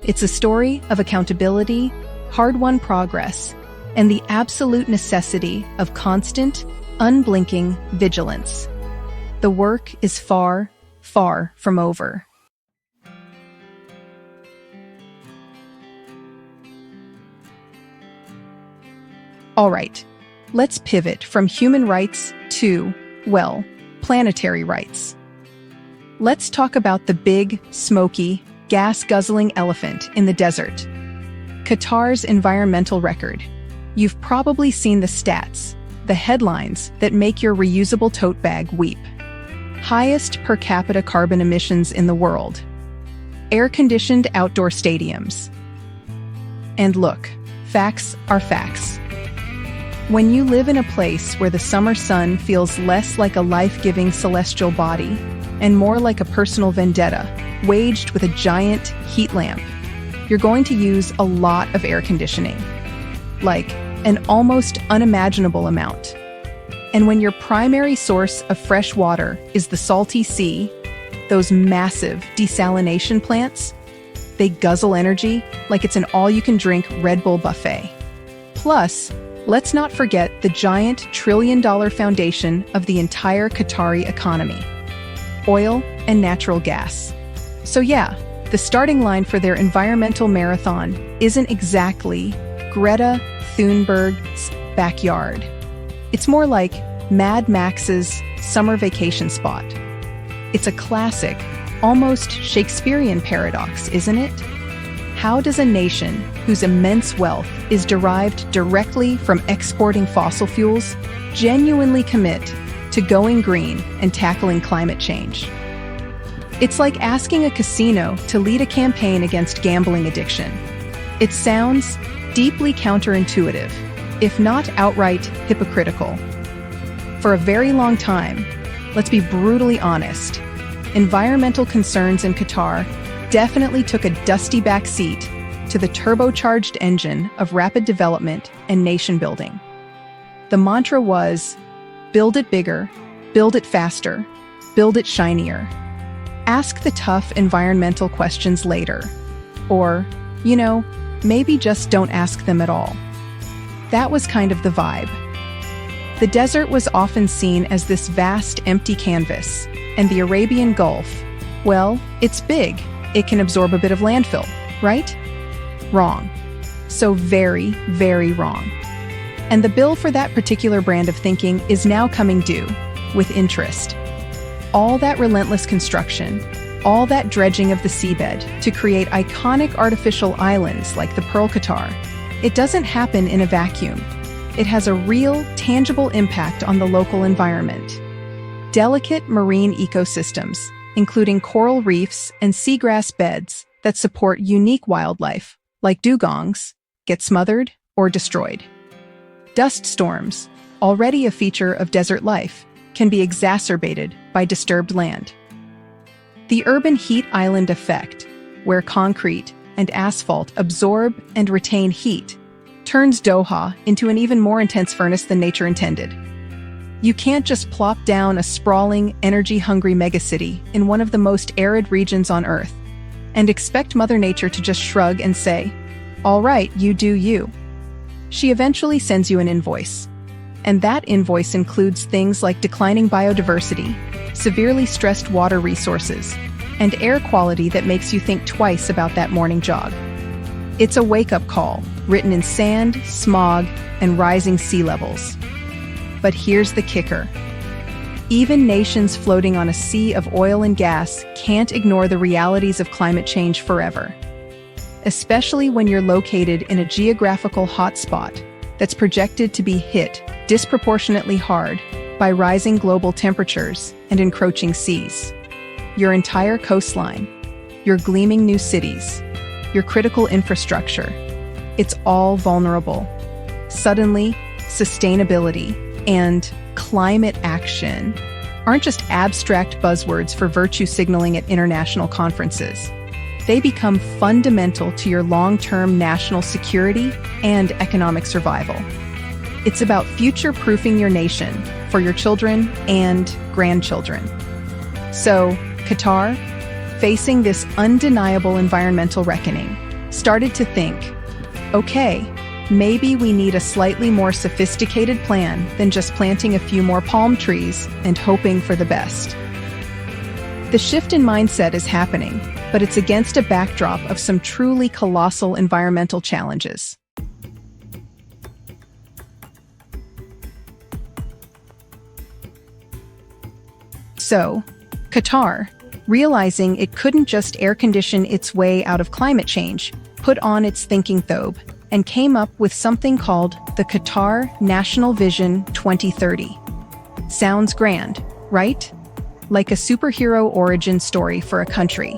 It's a story of accountability, hard-won progress, and the absolute necessity of constant, unblinking vigilance. The work is far, far from over. All right, let's pivot from human rights to, well, planetary rights. Let's talk about the big, smoky, gas-guzzling elephant in the desert. Qatar's environmental record. You've probably seen the stats, the headlines that make your reusable tote bag weep. Highest per capita carbon emissions in the world. Air-conditioned outdoor stadiums. And look, facts are facts. When you live in a place where the summer sun feels less like a life-giving celestial body and more like a personal vendetta waged with a giant heat lamp, you're going to use a lot of air conditioning, like an almost unimaginable amount. And when your primary source of fresh water is the salty sea, those massive desalination plants, they guzzle energy like it's an all-you-can-drink Red Bull buffet. Plus, let's not forget the giant trillion-dollar foundation of the entire Qatari economy: oil and natural gas. So yeah, the starting line for their environmental marathon isn't exactly Greta Thunberg's backyard. It's more like Mad Max's summer vacation spot. It's a classic, almost Shakespearean paradox, isn't it? How does a nation whose immense wealth is derived directly from exporting fossil fuels genuinely commit to going green and tackling climate change? It's like asking a casino to lead a campaign against gambling addiction. It sounds deeply counterintuitive, if not outright hypocritical. For a very long time, let's be brutally honest, environmental concerns in Qatar definitely took a dusty back seat to the turbocharged engine of rapid development and nation building. The mantra was, build it bigger, build it faster, build it shinier. Ask the tough environmental questions later. Or, maybe just don't ask them at all. That was kind of the vibe. The desert was often seen as this vast empty canvas, and the Arabian Gulf, well, it's big. It can absorb a bit of landfill, right? Wrong. So very, very wrong. And the bill for that particular brand of thinking is now coming due, with interest. All that relentless construction, all that dredging of the seabed to create iconic artificial islands like the Pearl Qatar, it doesn't happen in a vacuum. It has a real, tangible impact on the local environment. Delicate marine ecosystems, including coral reefs and seagrass beds that support unique wildlife, like dugongs, get smothered or destroyed. Dust storms, already a feature of desert life, can be exacerbated by disturbed land. The urban heat island effect, where concrete and asphalt absorb and retain heat, turns Doha into an even more intense furnace than nature intended. You can't just plop down a sprawling, energy-hungry megacity in one of the most arid regions on Earth and expect Mother Nature to just shrug and say, "All right, you do you." She eventually sends you an invoice. And that invoice includes things like declining biodiversity, severely stressed water resources, and air quality that makes you think twice about that morning jog. It's a wake-up call, written in sand, smog, and rising sea levels. But here's the kicker. Even nations floating on a sea of oil and gas can't ignore the realities of climate change forever. Especially when you're located in a geographical hotspot that's projected to be hit disproportionately hard by rising global temperatures and encroaching seas. Your entire coastline, your gleaming new cities, your critical infrastructure, it's all vulnerable. Suddenly, sustainability and climate action aren't just abstract buzzwords for virtue signaling at international conferences. They become fundamental to your long-term national security and economic survival. It's about future-proofing your nation for your children and grandchildren. So, Qatar, facing this undeniable environmental reckoning, started to think, okay, maybe we need a slightly more sophisticated plan than just planting a few more palm trees and hoping for the best. The shift in mindset is happening, but it's against a backdrop of some truly colossal environmental challenges. So, Qatar, realizing it couldn't just air condition its way out of climate change, put on its thinking thobe, and came up with something called the Qatar National Vision 2030. Sounds grand, right? Like a superhero origin story for a country.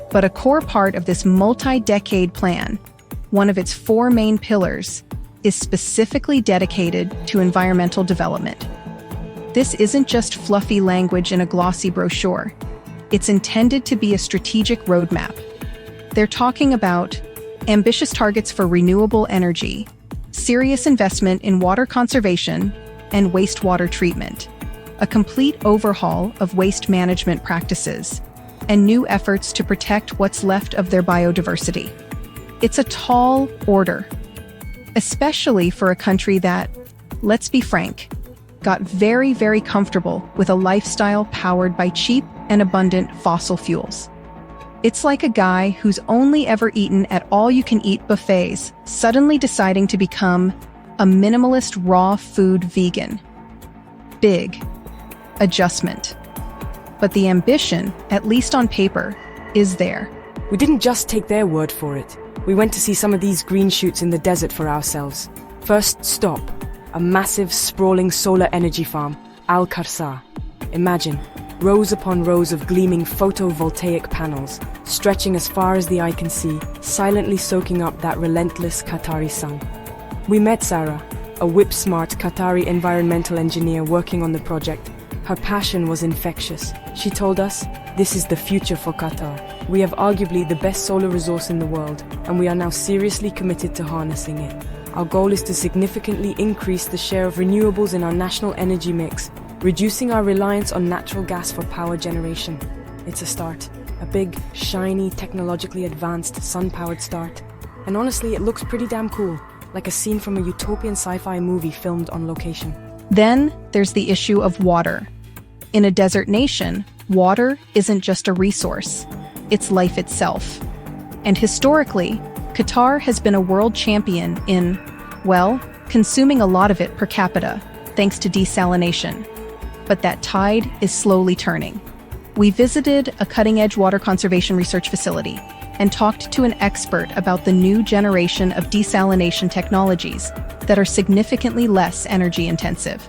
But a core part of this multi-decade plan, one of its 4 main pillars, is specifically dedicated to environmental development. This isn't just fluffy language in a glossy brochure. It's intended to be a strategic roadmap. They're talking about ambitious targets for renewable energy, serious investment in water conservation, and wastewater treatment, a complete overhaul of waste management practices, and new efforts to protect what's left of their biodiversity. It's a tall order, especially for a country that, let's be frank, got very, very comfortable with a lifestyle powered by cheap and abundant fossil fuels. It's like a guy who's only ever eaten at all-you-can-eat buffets suddenly deciding to become a minimalist raw food vegan. Big adjustment. But the ambition, at least on paper, is there. We didn't just take their word for it. We went to see some of these green shoots in the desert for ourselves. First stop, a massive, sprawling solar energy farm, Al Qarsa. Imagine, rows upon rows of gleaming photovoltaic panels, stretching as far as the eye can see, silently soaking up that relentless Qatari sun. We met Sarah, a whip-smart Qatari environmental engineer working on the project. Her passion was infectious. She told us, "This is the future for Qatar. We have arguably the best solar resource in the world, and we are now seriously committed to harnessing it. Our goal is to significantly increase the share of renewables in our national energy mix, reducing our reliance on natural gas for power generation." It's a start. A big, shiny, technologically advanced, sun-powered start. And honestly, it looks pretty damn cool, like a scene from a utopian sci-fi movie filmed on location. Then there's the issue of water. In a desert nation, water isn't just a resource, it's life itself. And historically, Qatar has been a world champion in, well, consuming a lot of it per capita, thanks to desalination. But that tide is slowly turning. We visited a cutting-edge water conservation research facility and talked to an expert about the new generation of desalination technologies that are significantly less energy-intensive.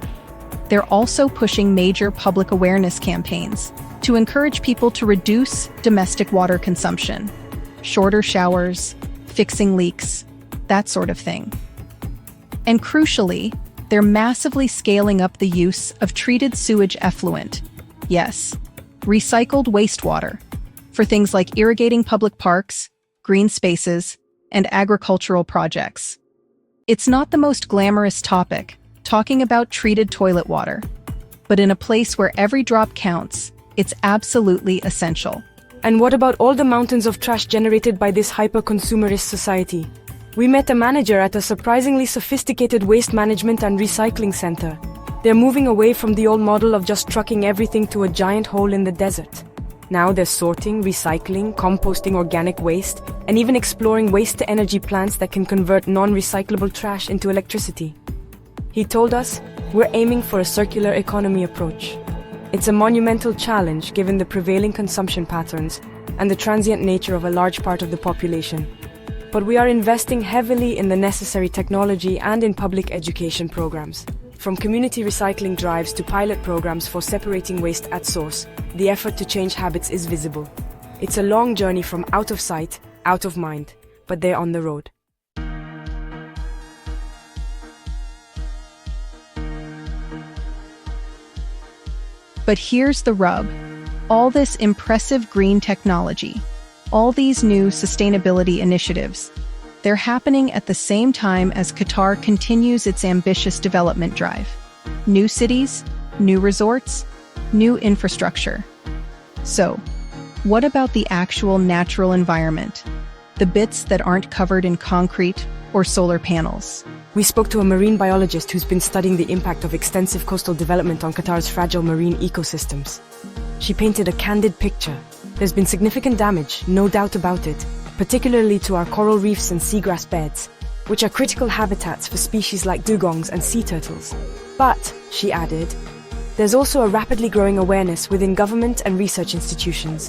They're also pushing major public awareness campaigns to encourage people to reduce domestic water consumption, shorter showers, fixing leaks, that sort of thing. And crucially, they're massively scaling up the use of treated sewage effluent, yes, recycled wastewater, for things like irrigating public parks, green spaces, and agricultural projects. It's not the most glamorous topic, talking about treated toilet water, but in a place where every drop counts, it's absolutely essential. And what about all the mountains of trash generated by this hyper-consumerist society? We met a manager at a surprisingly sophisticated waste management and recycling center. They're moving away from the old model of just trucking everything to a giant hole in the desert. Now they're sorting, recycling, composting organic waste, and even exploring waste-to-energy plants that can convert non-recyclable trash into electricity. He told us, "We're aiming for a circular economy approach." It's a monumental challenge given the prevailing consumption patterns and the transient nature of a large part of the population. But we are investing heavily in the necessary technology and in public education programs. From community recycling drives to pilot programs for separating waste at source, the effort to change habits is visible. It's a long journey from out of sight, out of mind, but they're on the road. But here's the rub. All this impressive green technology, all these new sustainability initiatives, they're happening at the same time as Qatar continues its ambitious development drive. New cities, new resorts, new infrastructure. So, what about the actual natural environment? The bits that aren't covered in concrete or solar panels? We spoke to a marine biologist who's been studying the impact of extensive coastal development on Qatar's fragile marine ecosystems. She painted a candid picture. There's been significant damage, no doubt about it, particularly to our coral reefs and seagrass beds, which are critical habitats for species like dugongs and sea turtles. But, she added, There's also a rapidly growing awareness within government and research institutions,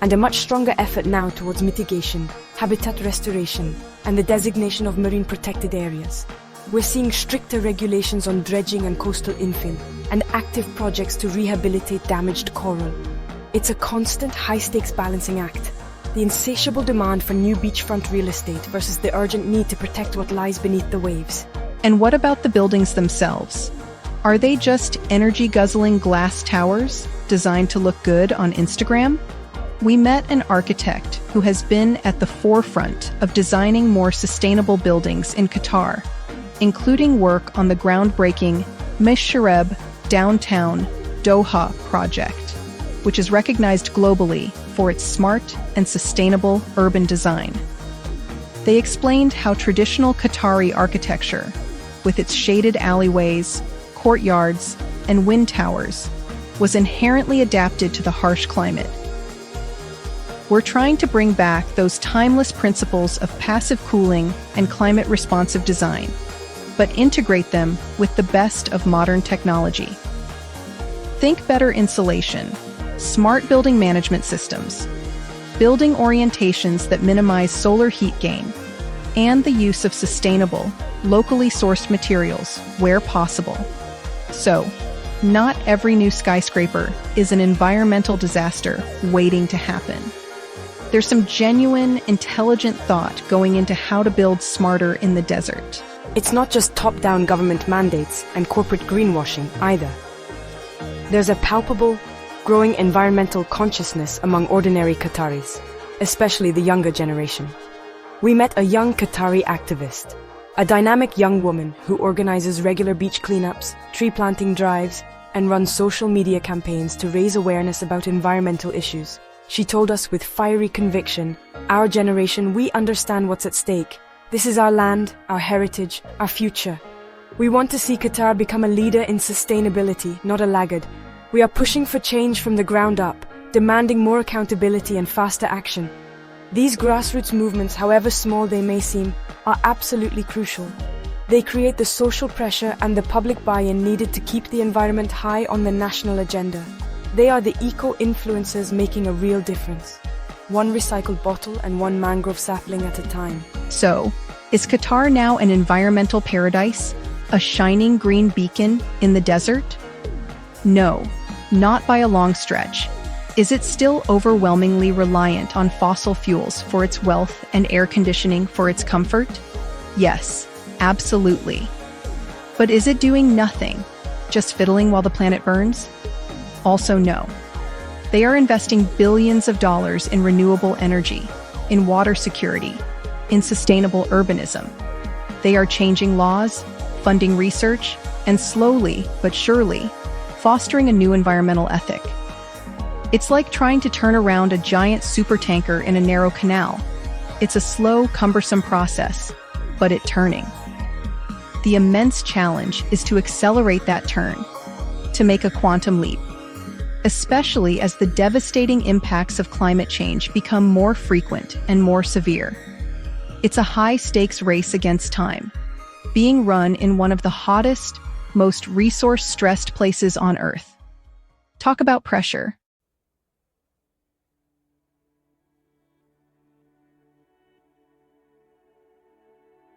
and a much stronger effort now towards mitigation, habitat restoration, and the designation of marine protected areas. We're seeing stricter regulations on dredging and coastal infill, and active projects to rehabilitate damaged coral. It's a constant high-stakes balancing act. The insatiable demand for new beachfront real estate versus the urgent need to protect what lies beneath the waves. And what about the buildings themselves? Are they just energy-guzzling glass towers designed to look good on Instagram? We met an architect who has been at the forefront of designing more sustainable buildings in Qatar, including work on the groundbreaking Mishreb Downtown Doha project, which is recognized globally for its smart and sustainable urban design. They explained how traditional Qatari architecture, with its shaded alleyways, courtyards, and wind towers, was inherently adapted to the harsh climate. We're trying to bring back those timeless principles of passive cooling and climate-responsive design, but integrate them with the best of modern technology. Think better insulation, smart building management systems, building orientations that minimize solar heat gain, and the use of sustainable, locally sourced materials where possible. So, not every new skyscraper is an environmental disaster waiting to happen. There's some genuine, intelligent thought going into how to build smarter in the desert. It's not just top-down government mandates and corporate greenwashing either. There's a palpable, growing environmental consciousness among ordinary Qataris, especially the younger generation. We met a young Qatari activist, a dynamic young woman who organizes regular beach cleanups, tree planting drives, and runs social media campaigns to raise awareness about environmental issues. She told us with fiery conviction, "Our generation, we understand what's at stake. This is our land, our heritage, our future. We want to see Qatar become a leader in sustainability, not a laggard. We are pushing for change from the ground up, demanding more accountability and faster action. These grassroots movements, however small they may seem, are absolutely crucial. They create the social pressure and the public buy-in needed to keep the environment high on the national agenda. They are the eco-influencers making a real difference. One recycled bottle and one mangrove sapling at a time." So, is Qatar now an environmental paradise? A shining green beacon in the desert? No, not by a long stretch. Is it still overwhelmingly reliant on fossil fuels for its wealth and air conditioning for its comfort? Yes, absolutely. But is it doing nothing, just fiddling while the planet burns? Also no. They are investing billions of dollars in renewable energy, in water security, in sustainable urbanism. They are changing laws, funding research, and slowly but surely fostering a new environmental ethic. It's like trying to turn around a giant supertanker in a narrow canal. It's a slow, cumbersome process, but it's turning. The immense challenge is to accelerate that turn, to make a quantum leap, especially as the devastating impacts of climate change become more frequent and more severe. It's a high-stakes race against time, being run in one of the hottest, most resource-stressed places on Earth. Talk about pressure.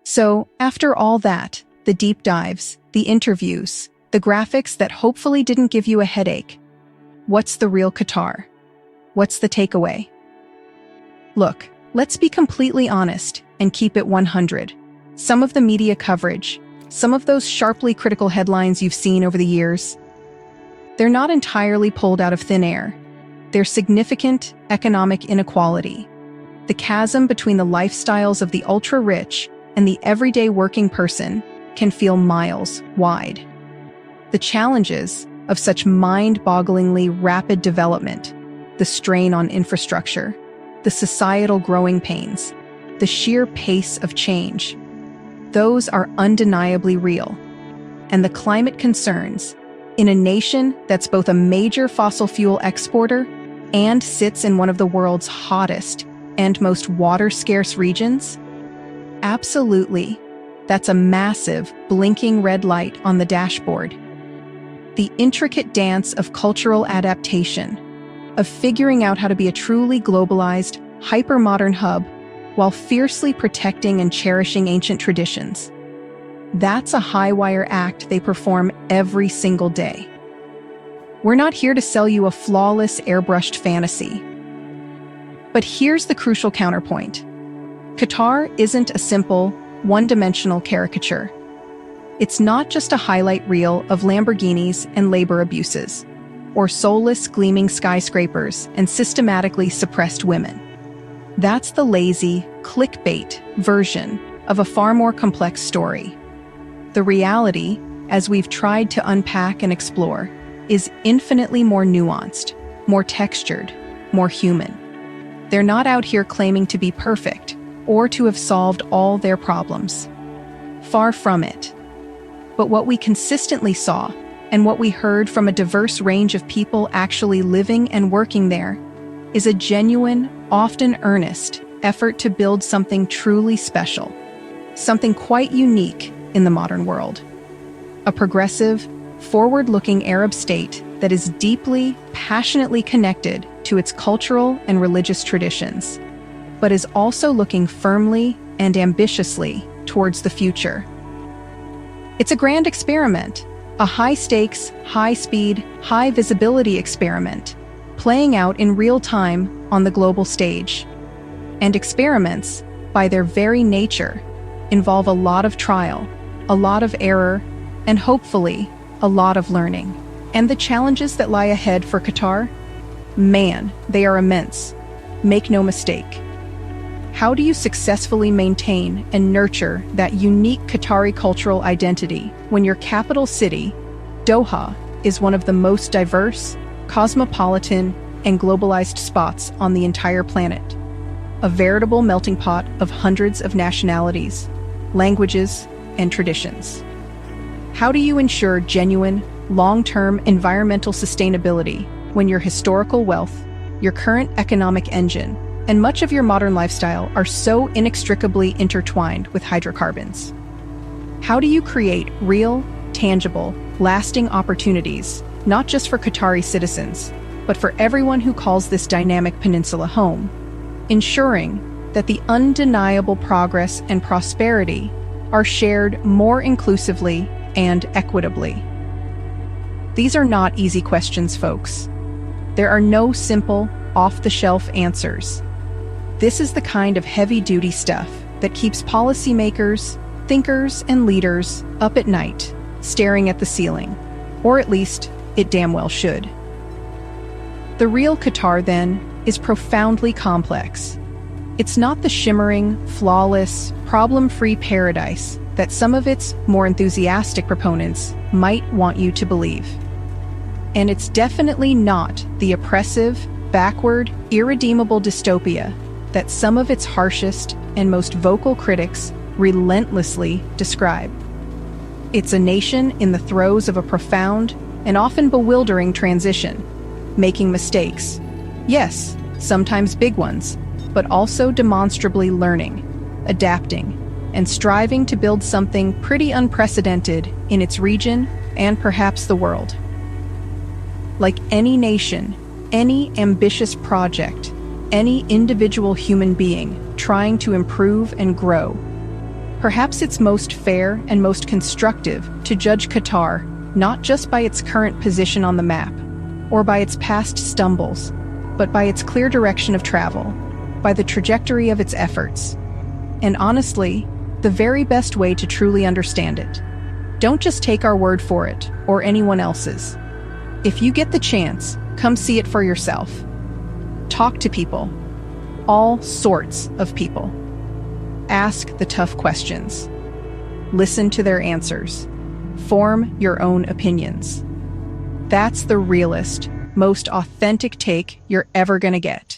So, after all that, the deep dives, the interviews, the graphics that hopefully didn't give you a headache, what's the real Qatar? What's the takeaway? Look, let's be completely honest and keep it 100. Some of the media coverage, some of those sharply critical headlines you've seen over the years, they're not entirely pulled out of thin air. They're significant economic inequality. The chasm between the lifestyles of the ultra-rich and the everyday working person can feel miles wide. The challenges of such mind-bogglingly rapid development, the strain on infrastructure, the societal growing pains, the sheer pace of change, those are undeniably real. And the climate concerns, in a nation that's both a major fossil fuel exporter and sits in one of the world's hottest and most water-scarce regions? Absolutely. That's a massive, blinking red light on the dashboard. the intricate dance of cultural adaptation, of figuring out how to be a truly globalized, hyper-modern hub while fiercely protecting and cherishing ancient traditions. That's a high-wire act they perform every single day. We're not here to sell you a flawless, airbrushed fantasy. But here's the crucial counterpoint. Qatar isn't a simple, one-dimensional caricature. It's not just a highlight reel of Lamborghinis and labor abuses, or soulless, gleaming skyscrapers and systematically suppressed women. That's the lazy, clickbait version of a far more complex story. The reality, as we've tried to unpack and explore, is infinitely more nuanced, more textured, more human. They're not out here claiming to be perfect or to have solved all their problems. Far from it. But what we consistently saw, and what we heard from a diverse range of people actually living and working there, is a genuine, often earnest, effort to build something truly special, something quite unique in the modern world. A progressive, forward-looking Arab state that is deeply, passionately connected to its cultural and religious traditions, but is also looking firmly and ambitiously towards the future. It's a grand experiment, a high-stakes, high-speed, high-visibility experiment, playing out in real time on the global stage. And experiments, by their very nature, involve a lot of trial, a lot of error, and hopefully, a lot of learning. And the challenges that lie ahead for Qatar? Man, they are immense. Make no mistake. How do you successfully maintain and nurture that unique Qatari cultural identity when your capital city, Doha, is one of the most diverse, cosmopolitan, and globalized spots on the entire planet? A veritable melting pot of hundreds of nationalities, languages, and traditions. How do you ensure genuine, long-term environmental sustainability when your historical wealth, your current economic engine, and much of your modern lifestyle are so inextricably intertwined with hydrocarbons? How do you create real, tangible, lasting opportunities, not just for Qatari citizens, but for everyone who calls this dynamic peninsula home, ensuring that the undeniable progress and prosperity are shared more inclusively and equitably? These are not easy questions, folks. There are no simple, off-the-shelf answers. This is the kind of heavy-duty stuff that keeps policymakers, thinkers, and leaders up at night, staring at the ceiling. Or at least, it damn well should. The real Qatar, then, is profoundly complex. It's not the shimmering, flawless, problem-free paradise that some of its more enthusiastic proponents might want you to believe. And it's definitely not the oppressive, backward, irredeemable dystopia that some of its harshest and most vocal critics relentlessly describe. It's a nation in the throes of a profound and often bewildering transition, making mistakes. Yes, sometimes big ones, but also demonstrably learning, adapting, and striving to build something pretty unprecedented in its region and perhaps the world. Like any nation, any ambitious project, any individual human being trying to improve and grow, perhaps it's most fair and most constructive to judge Qatar not just by its current position on the map, or by its past stumbles, but by its clear direction of travel, by the trajectory of its efforts. And honestly, the very best way to truly understand it. Don't just take our word for it, or anyone else's. If you get the chance, come see it for yourself. Talk to people. All sorts of people. Ask the tough questions. Listen to their answers. Form your own opinions. That's the realest, most authentic take you're ever gonna get.